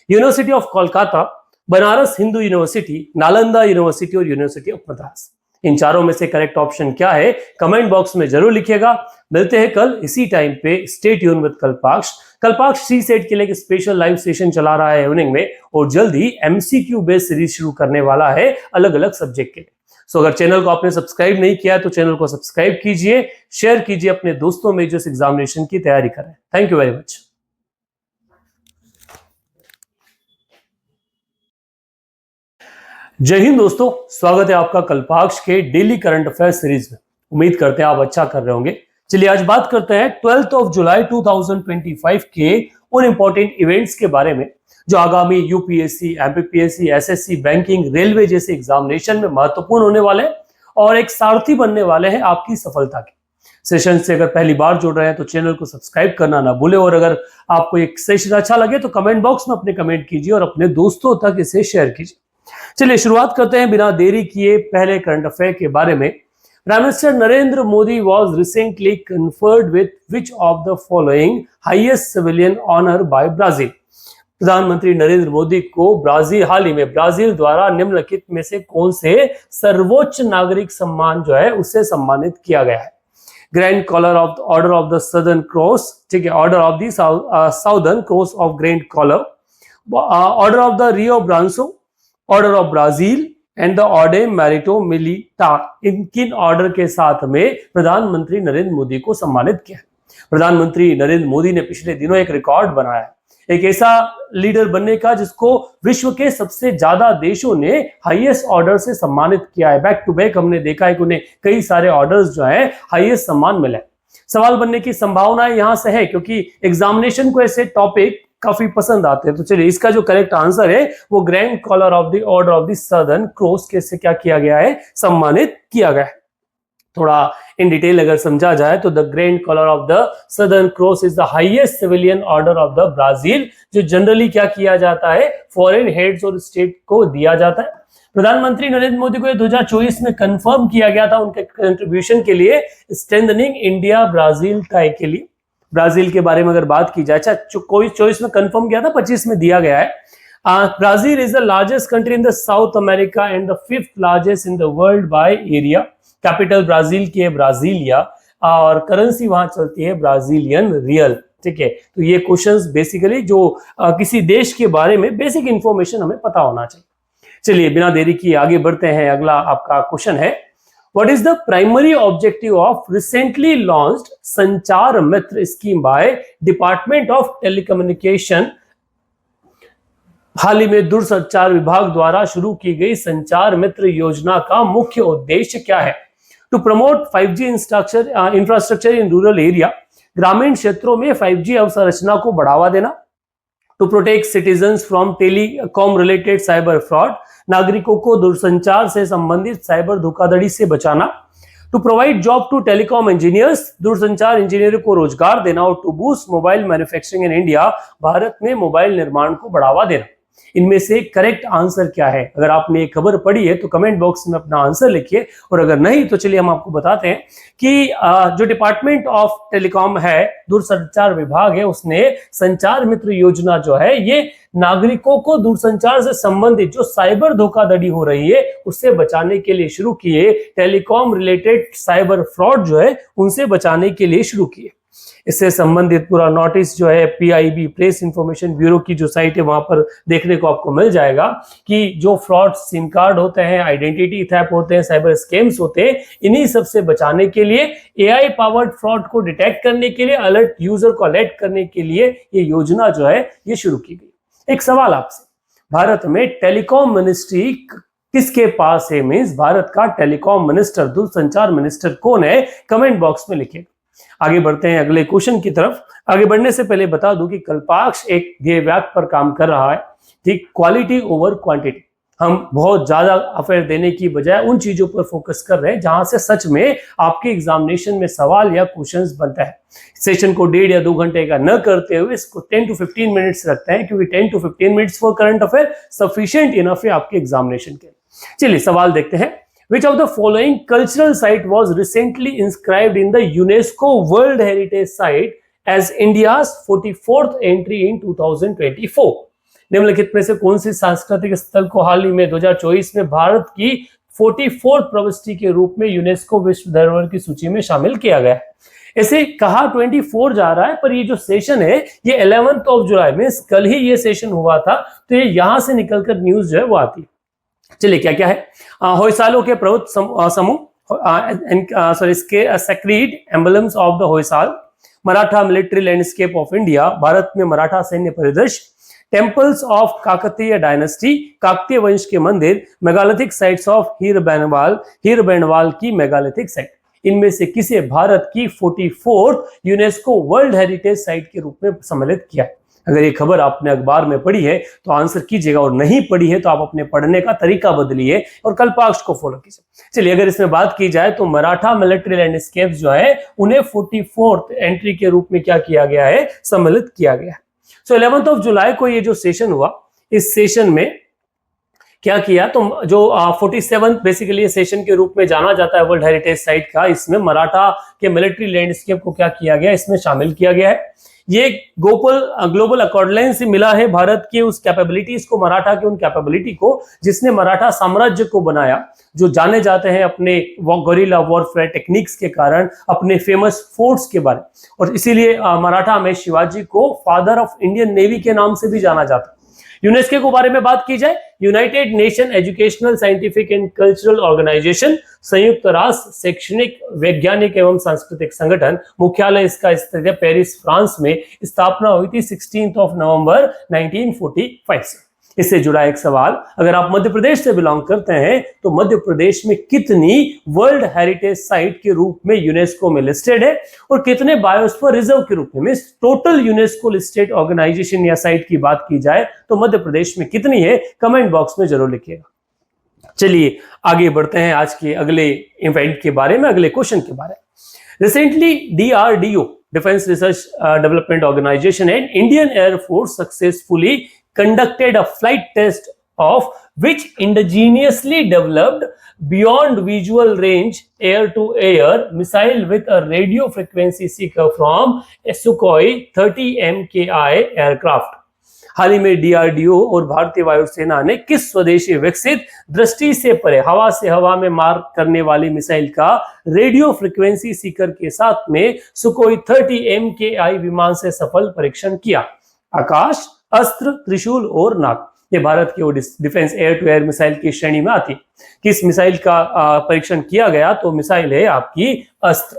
University of Kolkata, Banaras Hindu university, Nalanda university और यूनिवर्सिटी ऑफ मद्रास। इन चारों में से करेक्ट ऑप्शन क्या है कमेंट बॉक्स में जरूर लिखिएगा। मिलते हैं कल इसी टाइम पे, stay tune with Kalpaksh. Kalpaksh CSAT के लिए एक स्पेशल लाइव सेशन चला रहा है इवनिंग में, और जल्द ही एमसीक्यू बेस्ड सीरीज शुरू करने वाला है अलग अलग सब्जेक्ट के लिए। सो अगर चैनल को आपने सब्सक्राइब नहीं किया तो चैनल को सब्सक्राइब कीजिए, शेयर कीजिए अपने दोस्तों में जो इस एग्जामिनेशन की तैयारी कर रहे हैं। Thank you very much. जय हिंद दोस्तों, स्वागत है आपका कल्पाक्ष के डेली करंट अफेयर सीरीज में। उम्मीद करते हैं आप अच्छा कर रहे होंगे। चलिए आज बात करते हैं 12 जुलाई 2025 के उन इंपॉर्टेंट इवेंट्स के बारे में जो आगामी UPSC, MPPSC, SSC, banking, railway जैसे एग्जामिनेशन में महत्वपूर्ण होने वाले हैं और एक सारथी बनने वाले हैं आपकी सफलता के। सेशन से अगर पहली बार जुड़ रहे हैं तो चैनल को सब्सक्राइब करना ना भूले, और अगर आपको एक सेशन अच्छा लगे तो कमेंट बॉक्स में अपने कमेंट कीजिए और अपने दोस्तों तक इसे शेयर कीजिए। चलिए शुरुआत करते हैं बिना देरी किए पहले करंट अफेयर के बारे में। Prime minister Narendra Modi was recently conferred with which of the following highest civilian honor by Brazil? प्रधानमंत्री नरेंद्र मोदी को ब्राजील, हाल ही में ब्राजील द्वारा निम्नलिखित में से कौन से सर्वोच्च नागरिक सम्मान जो है उससे सम्मानित किया गया है? Grand collar of order of the southern cross, ठीक है, order of the southern cross of grand collar, order of the Rio Branco, order of Brazil and the order Merito Militar. इन किन ऑर्डर के साथ में प्रधानमंत्री नरेंद्र मोदी को सम्मानित किया? प्रधानमंत्री नरेंद्र मोदी ने पिछले दिनों एक रिकॉर्ड बनाया है, एक ऐसा लीडर बनने का जिसको विश्व के सबसे ज्यादा देशों ने हाईएस्ट ऑर्डर से सम्मानित किया है। बैक टू बैक हमने देखा है कि उन्हें कई सारे ऑर्डर्स जो है हाईएस्ट सम्मान मिले। सवाल बनने की संभावना यहां से है क्योंकि एग्जामिनेशन को ऐसे टॉपिक काफी पसंद आते हैं। तो चलिए इसका जो करेक्ट आंसर है वो grand collar of the order of the southern cross के से क्या किया गया है, सम्मानित किया गया है। थोड़ा इन डिटेल अगर समझा जाए तो the grand collar of the southern cross is the highest civilian order of the Brazil, जो जनरली क्या किया जाता है, फॉरेन हेड्स और स्टेट को दिया जाता है। प्रधानमंत्री नरेंद्र मोदी को 2024 में कंफर्म किया गया था उनके कंट्रीब्यूशन के लिए स्ट्रेंथनिंग इंडिया ब्राजील टाई के लिए। ब्राजील के बारे में अगर बात की जाए, अच्छा 24 में कंफर्म किया था, 25 में दिया गया है। Brazil is the largest country in the south America and the 5th largest in the world by area. Capital Brazil की है ब्राजीलिया और करेंसी वहां चलती है ब्राजीलियन रियल। ठीक है, तो ये क्वेश्चंस बेसिकली जो किसी देश के बारे में बेसिक इंफॉर्मेशन हमें पता होना चाहिए। चलिए बिना देरी किए आगे बढ़ते हैं। अगला आपका क्वेश्चन है, what is the primary objective of recently launched Sanchar Mitra scheme by department of telecommunication? हाल ही में दूरसंचार विभाग द्वारा शुरू की गई संचार मित्र योजना का मुख्य उद्देश्य क्या है? To promote 5G infrastructure in rural area, ग्रामीण क्षेत्रों में 5G अवसंरचना को बढ़ावा देना। To protect citizens from telecom related cyber fraud, नागरिकों को दूरसंचार से संबंधित साइबर धोखाधड़ी से बचाना। To provide job to telecom engineers, दूरसंचार इंजीनियरों को रोजगार देना। और to boost mobile manufacturing in India, Bharat में मोबाइल निर्माण को बढ़ावा देना। इनमें से करेक्ट आंसर क्या है? अगर आपने ये खबर पढ़ी है तो कमेंट बॉक्स में अपना आंसर लिखिए, और अगर नहीं तो चलिए हम आपको बताते हैं कि जो डिपार्टमेंट ऑफ टेलीकॉम है, दूरसंचार विभाग है, उसने संचार मित्र योजना जो है ये नागरिकों को दूरसंचार से संबंधित जो साइबर धोखाधड़ी हो रही है उससे बचाने के लिए शुरू किए। टेलीकॉम रिलेटेड साइबर फ्रॉड जो है उनसे बचाने के लिए शुरू किए। इससे संबंधित पूरा नोटिस जो है PIB प्रेस इंफॉर्मेशन ब्यूरो की जो साइट है वहां पर देखने को आपको मिल जाएगा कि जो फ्रॉड सिम कार्ड होते हैं, आइडेंटिटी थेफ्ट होते हैं, साइबर स्कैम्स होते हैं, इन्हीं सब से बचाने के लिए, AI पावर्ड फ्रॉड को डिटेक्ट करने के लिए, अलर्ट यूजर को अलर्ट करने के लिए ये योजना जो है ये शुरू की गई। एक सवाल आपसे, भारत में टेलीकॉम मिनिस्ट्री किसके पास है? मींस भारत का टेलीकॉम मिनिस्टर, दूरसंचार मिनिस्टर कौन है? कमेंट बॉक्स में लिखिए। आगे बढ़ते हैं अगले क्वेश्चन की तरफ। आगे बढ़ने से पहले बता दूं कि कल्पाक्ष एक ध्येय वाक्य पर काम कर रहा है, ठीक, क्वालिटी ओवर क्वांटिटी। हम बहुत ज्यादा अफेयर देने की बजाय उन चीजों पर फोकस कर रहे हैं जहां से सच में आपके एग्जामिनेशन में सवाल या क्वेश्चंस बनता है। सेशन को 1.5 या 2 घंटे का न करते हुए इसको 10 to 15 मिनट्स रखते हैं, क्योंकि 10 to 15 minutes for current affair sufficient enough है आपके एग्जामिनेशन के। चलिए सवाल देखते हैं। Which of the following cultural site was recently inscribed in the UNESCO World Heritage Site as India's 44th entry in 2024? निम्नलिखित में से कौन सी सांस्कृतिक स्थल को हाल ही में 2024 में भारत की 44th प्रविष्टि के रूप में यूनेस्को विश्व धरोहर की सूची में शामिल किया गया है? ऐसे कहा 24 जा रहा है, पर ये जो सेशन है ये 11 जुलाई में, कल ही ये सेशन हुआ था, तो ये यहां से निकलकर न्यूज जो है वो आती है। चलिए क्या क्या है? होयसालों के प्रभुत्व समूह, इसके sacred emblems of the Hoysala, Maratha military landscape of India, Bharat में मराठा सैन्य परिदृश्य, temples of Kakatiya dynasty, Kakatiya वंश के मंदिर, मेगालिथिक साइट्स ऑफ हीरबेनवाल की मेगालिथिक साइट। इनमें से किसे भारत की 44th UNESCO world heritage site के रूप में सम्मिलित किया? अगर ये खबर आपने अखबार में पढ़ी है तो आंसर कीजिएगा, और नहीं पढ़ी है तो आप अपने पढ़ने का तरीका बदलिए और कल्पाक्ष को फॉलो कीजिए। चलिए अगर इसमें बात की जाए तो मराठा मिलिट्री लैंडस्केप जो है उन्हें 44th एंट्री के रूप में क्या किया गया है? सम्मिलित किया गया है। सो 11 जुलाई को ये जो सेशन हुआ, इस सेशन में क्या किया? तो जो 47 बेसिकली सेशन के रूप में जाना जाता है वर्ल्ड हेरिटेज साइट का, इसमें मराठा के मिलिट्री लैंडस्केप को क्या किया गया? इसमें शामिल किया गया है। ये ग्लोबल अकॉर्डेंस से मिला है भारत के उस कैपेबिलिटीज को, मराठा के उन कैपेबिलिटी को जिसने मराठा साम्राज्य को बनाया, जो जाने जाते हैं अपने गोरिल्ला वॉरफेयर टेक्निक्स के कारण, अपने फेमस फोर्ट्स के बारे। और इसीलिए मराठा में शिवाजी को फादर ऑफ इंडियन नेवी के नाम से भी जाना जाता है। यूनेस्को के बारे में बात की जाए, united nation educational scientific and cultural organisation, संयुक्त राष्ट्र शैक्षणिक वैज्ञानिक एवं सांस्कृतिक संगठन, मुख्यालय इसका स्थित है पेरिस फ्रांस में, स्थापना हुई थी 16 नवंबर 1945 से। इससे जुड़ा एक सवाल, अगर आप मध्य प्रदेश से बिलोंग करते हैं तो मध्य प्रदेश में कितनी वर्ल्ड हेरिटेज साइट के रूप में यूनेस्को में लिस्टेड है और कितने बायोस्फीयर रिजर्व के रूप में? टोटल यूनेस्को लिस्टेड ऑर्गेनाइजेशन या साइट की बात की जाए तो मध्य प्रदेश में कितनी है? कमेंट बॉक्स में जरूर लिखिएगा। चलिए आगे बढ़ते हैं आज के अगले इवेंट के बारे में, अगले क्वेश्चन के बारे में। Recently DRDO, defence research development organisation, and Indian air force successfully conducted a flight test of which indigenously developed beyond visual range air-to-air missile with a radio frequency seeker from a Sukhoi 30 MKI aircraft। हाल ही में DRDO और भारतीय वायुसेना ने किस स्वदेशी विकसित, दृष्टि से परे, हवा से हवा में मार करने वाली मिसाइल का रेडियो फ्रीक्वेंसी सीकर के साथ में सुखोई 30 MKI विमान से सफल परीक्षण किया? आकाश, अस्त्र, त्रिशूल और नाग। ये भारत की वो defence air to air missile की श्रेणी में आती है। किस मिसाइल का परीक्षण किया गया? तो मिसाइल है आपकी अस्त्र।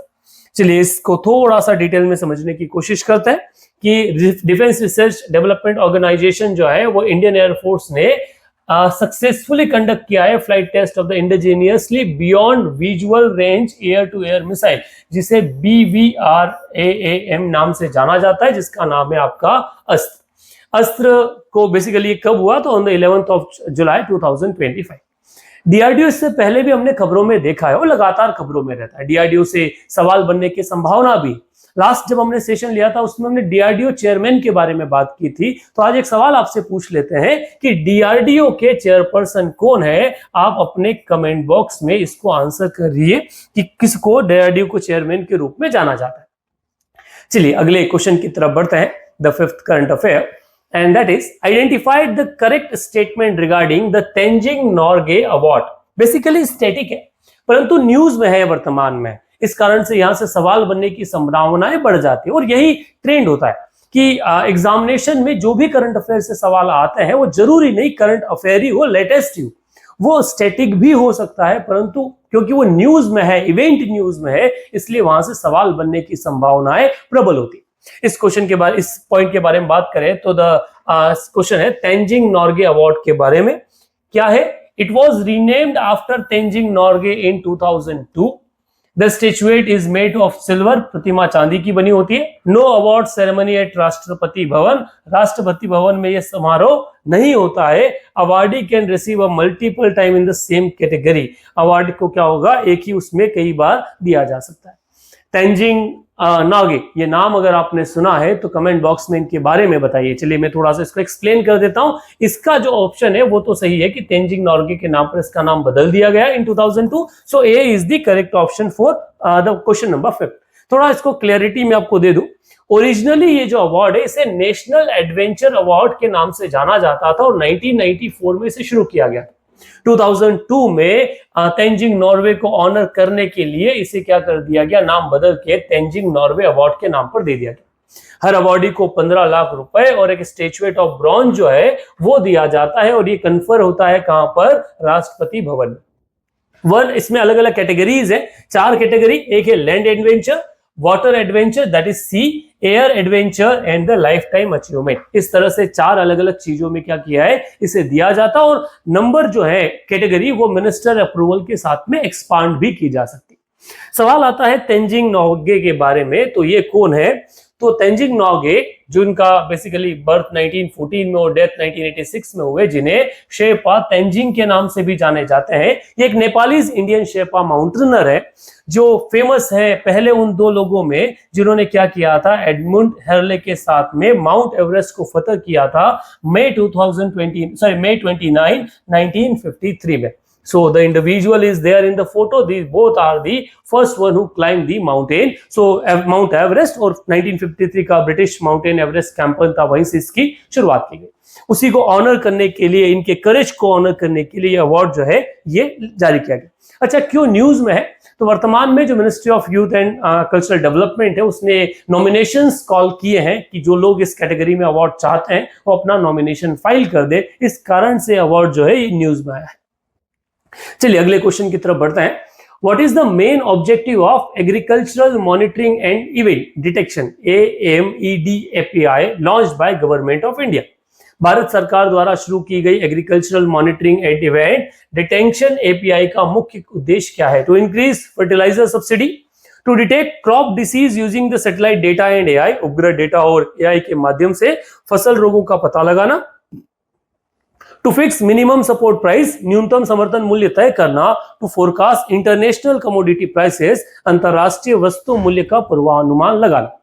चलिए इसको थोड़ा सा डिटेल में समझने की कोशिश करते हैं कि डिफेंस रिसर्च डेवलपमेंट ऑर्गेनाइजेशन जो है वो इंडियन एयरफोर्स ने सक्सेसफुली कंडक्ट किया है flight test of the indigenously beyond visual range air to air missile, जिसे BVRAAM नाम से जाना जाता है, जिसका नाम है आपका अस्त्र। अस्त्र को बेसिकली कब हुआ? तो on the 11th of July 2025। DRDO इससे पहले भी हमने खबरों में देखा है और लगातार खबरों में रहता है। डीआरडीओ से सवाल बनने की संभावना भी। लास्ट जब हमने सेशन लिया था उसमें हमने डीआरडीओ चेयरमैन के बारे में बात की थी। तो आज एक सवाल आपसे पूछ लेते हैं कि डीआरडीओ के चेयरपर्सन कौन है? आप अपने कमेंट बॉक्स में इसको आंसर करिए कि किसको डीआरडीओ को चेयरमैन के रूप में जाना जाता है। चलिए अगले क्वेश्चन की तरफ बढ़ते हैं, the fifth current affair, and that is identified the correct statement regarding the Tenzing Norgay Award। Basically static है परंतु न्यूज में है वर्तमान में, इस कारण से यहां से सवाल बनने की संभावनाएं बढ़ जाती है। और यही ट्रेंड होता है कि एग्जामिनेशन में जो भी करंट अफेयर से सवाल आते हैं वो जरूरी नहीं करंट अफेयर ही हो, लेटेस्ट ही हो, वो स्टैटिक भी हो सकता है, परंतु क्योंकि वो न्यूज में है, इवेंट न्यूज में है, इसलिए वहां से सवाल बनने की संभावनाएं प्रबल होती है। इस क्वेश्चन के बारे, इस पॉइंट के बारे में बात करें तो द क्वेश्चन है तेंजिंग नॉर्गे अवार्ड के बारे में। क्या है? It was renamed after Tenzing Norgay in 2002। The statuette is made of silver, प्रतिमा चांदी की बनी होती है। No award ceremony eight Rashtrapati Bhavan, Rashtrapati Bhavan में यह समारोह नहीं होता है। Awardee can receive a multiple time in the same category, award को क्या होगा? एक ही उसमें कई बार दिया जा सकता है। तेंजिंग नॉर्गे, ये नाम अगर आपने सुना है तो कमेंट बॉक्स में इनके बारे में बताइए। चलिए मैं थोड़ा सा इसको एक्सप्लेन कर देता हूं। इसका जो ऑप्शन है वो तो सही है कि तेंजिंग नॉर्गे के नाम पर इसका नाम बदल दिया गया in 2002। So A is the correct option for the question number 5। थोड़ा इसको क्लैरिटी में आपको दे दूं। ओरिजिनली ये जो अवार्ड है इसे नेशनल एडवेंचर अवार्ड के नाम से जाना जाता था और 1994 में इसे शुरू किया गया। 2002 में तेंजिंग नॉर्वे को ऑनर करने के लिए इसे क्या कर दिया गया? नाम बदल के तेंजिंग नॉर्वे अवार्ड के नाम पर दे दिया गया। हर अवार्डी को 15 लाख रुपए और एक स्टैचुएट ऑफ ब्रॉन्ज जो है वो दिया जाता है और ये कन्फर होता है कहां पर? राष्ट्रपति भवन। इसमें अलग अलग कैटेगरीज है, 4 कैटेगरी। एक है land adventure, water adventure that is sea, air adventure and the lifetime achievement. इस तरह से 4 अलग अलग चीजों में क्या किया है? इसे दिया जाता और नंबर जो है कैटेगरी वो मिनिस्टर अप्रूवल के साथ में एक्सपांड भी की जा सकती। सवाल आता है तेंजिंग नॉर्गे के बारे में, तो ये कौन है? तो तेंजिंग नॉर्गे जिनका बेसिकली बर्थ 1914 में और डेथ 1986 में हुए, जिन्हें शेरपा तेंजिंग के नाम से भी जाने जाते हैं। ये एक नेपालीज इंडियन शेरपा माउंटेनर है जो फेमस है पहले उन 2 लोगों में जिन्होंने क्या किया था? एडमुंड हेरले के साथ में माउंट एवरेस्ट को फतह किया था मई 29, 1953 में। So the individual is there in the photo. These both are the first one who climbed the mountain. So Mount Everest और 1953 का ब्रिटिश माउंटेन एवरेस्ट कैंपेन था, वहीं से इसकी शुरुआत की गई। उसी को ऑनर करने के लिए, इनके करेज को ऑनर करने के लिए अवार्ड जो है ये जारी किया गया। अच्छा, क्यों न्यूज में है? तो वर्तमान में जो ministry of youth and cultural development है उसने नॉमिनेशंस कॉल किए हैं कि जो लोग इस कैटेगरी में अवार्ड चाहते हैं वो अपना नॉमिनेशन फाइल कर दे। इस कारण से अवार्ड जो है ये न्यूज में आया है। चलिए अगले क्वेश्चन की तरफ बढ़ते हैं। What is the main objective of agricultural monitoring and event detection AMED API launched by government of India? Bharat सरकार द्वारा शुरू की गई agricultural monitoring and event detection API का मुख्य उद्देश्य क्या है? To increase fertiliser subsidy, to detect crop disease using the satellite data and AI, उपग्रह डेटा और AI के माध्यम से फसल रोगों का पता लगाना, to fix minimum support price, न्यूनतम समर्थन मूल्य तय करना, to forecast international commodity prices, अंतरराष्ट्रीय वस्तु मूल्य का पूर्वानुमान लगाना।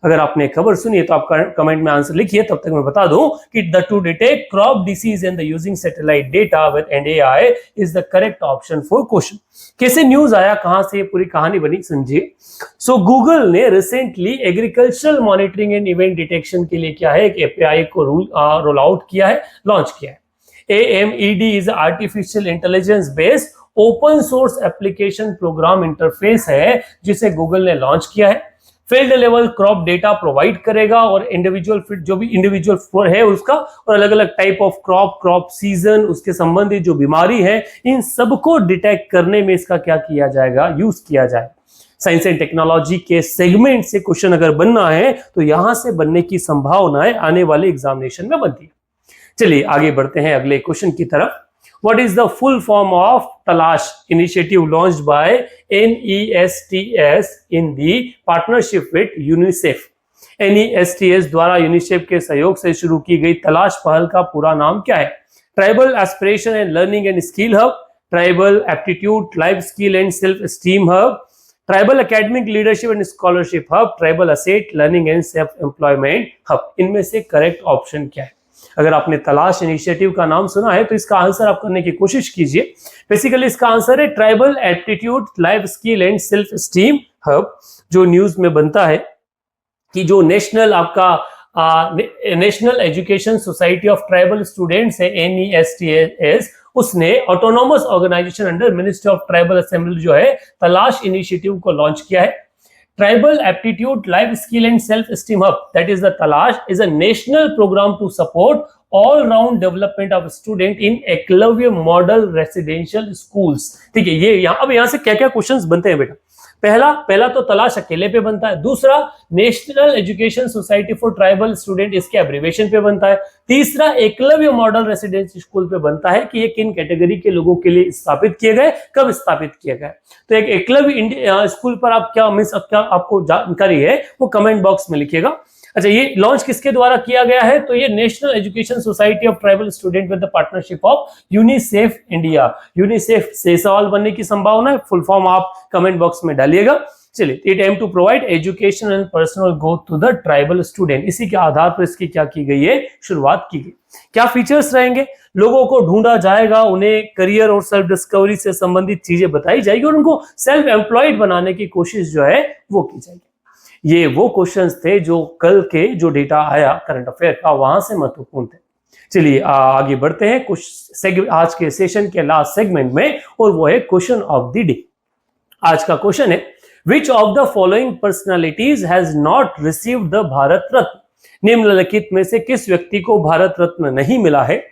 अगर आपने खबर सुनी है तो आप कमेंट में आंसर लिखिए, तब तक मैं बता दूं कि the two detect crop disease and the using satellite data with and AI is the correct option for question. कैसे न्यूज आया, कहां से पूरी कहानी बनी, समझिए। सो गूगल ने recently agricultural monitoring and event detection के लिए क्या है, एक API को रोल आउट किया है, लॉन्च किया है। AMED is artificial intelligence based open source application program interface है जिसे गूगल ने लॉन्च किया है। Field level crop data provide करेगा और इंडिविजुअल जो भी इंडिविजुअल है उसका, और अलग अलग टाइप ऑफ क्रॉप सीजन, उसके संबंधित जो बीमारी है, इन सबको डिटेक्ट करने में इसका क्या किया जाएगा, यूज किया जाएगा। साइंस एंड टेक्नोलॉजी के सेगमेंट से क्वेश्चन अगर बनना है तो यहां से बनने की संभावनाएं आने वाले एग्जामिनेशन में बनती है। चलिए आगे बढ़ते हैं अगले क्वेश्चन की तरफ। What is the full form of Talash initiative launched by NESTS in the partnership with UNICEF? NESTS द्वारा यूनिसेफ के सहयोग से शुरू की गई तलाश पहल का पूरा नाम क्या है? Tribal aspiration and learning and skill hub, tribal aptitude life skill and self esteem hub, tribal academic leadership and scholarship hub, tribal asset learning and self employment hub. इनमें से करेक्ट ऑप्शन क्या है? अगर आपने तलाश इनिशिएटिव का नाम सुना है तो इसका आंसर आप करने की कोशिश कीजिए। बेसिकली इसका आंसर है tribal aptitude life skill and self esteem hub. जो न्यूज में बनता है कि जो national education society of tribal students है NESTS, उसने autonomous organisation under ministry of tribal assembly जो है तलाश इनिशिएटिव को लॉन्च किया है। Tribal Aptitude Life Skill and Self-Esteem Hub, that is the Talash, is a national program to support all-round development of student in Eklavya Model Residential Schools। ठीक है, ये यहाँ से क्या क्या क्वेश्चंस बनते हैं बेटा? पहला तो तलाश अकेले पे बनता है, दूसरा national education society for tribal student इसके एब्रिविएशन पे बनता है, तीसरा एकलव्य मॉडल रेसिडेंशियल स्कूल पे बनता है कि ये किन कैटेगरी के लोगों के लिए स्थापित किए गए, कब स्थापित किए गए। तो एक एकलव्य स्कूल पर आप क्या आपको जानकारी है वो कमेंट बॉक्स में लिखिएगा। अच्छा, ये लॉन्च किसके द्वारा किया गया है? तो ये national education society of tribal student with the partnership of UNICEF India. UNICEF से सवाल बनने की संभावना है, फुल फॉर्म आप कमेंट बॉक्स में डालिएगा। चलिए, it aim to provide education and personal growth to the tribal student, इसी के आधार पर इसकी क्या की गई है, शुरुआत की गई। क्या फीचर्स रहेंगे? लोगों को ढूंढा जाएगा, उन्हें करियर और सेल्फ डिस्कवरी से संबंधित चीजें बताई जाएगी और उनको सेल्फ एम्प्लॉयड बनाने की कोशिश जो है वो की जाएगी। ये वो क्वेश्चंस थे जो कल के जो डेटा आया करंट अफेयर का वहां से महत्वपूर्ण थे। चलिए आगे बढ़ते हैं कुछ आज के सेशन के लास्ट सेगमेंट में, और वो है क्वेश्चन ऑफ द डे। आज का क्वेश्चन है, which of the following personalities has not received the Bharat Ratna? निम्नलिखित में से किस व्यक्ति को भारत रत्न नहीं मिला है?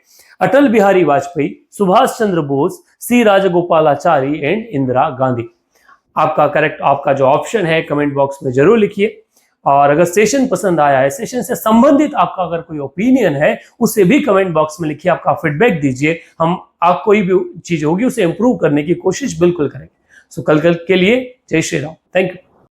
अटल बिहारी वाजपेयी, सुभाष चंद्र बोस, सी राजगोपालाचारी एंड इंदिरा गांधी। आपका जो ऑप्शन है कमेंट बॉक्स में जरूर लिखिए। और अगर सेशन पसंद आया है, सेशन से संबंधित आपका अगर कोई ओपिनियन है, उसे भी कमेंट बॉक्स में लिखिए, आपका फीडबैक दीजिए। हम आप कोई भी चीज होगी उसे इंप्रूव करने की कोशिश बिल्कुल करेंगे। सो कल के लिए जय श्री राम, थैंक यू।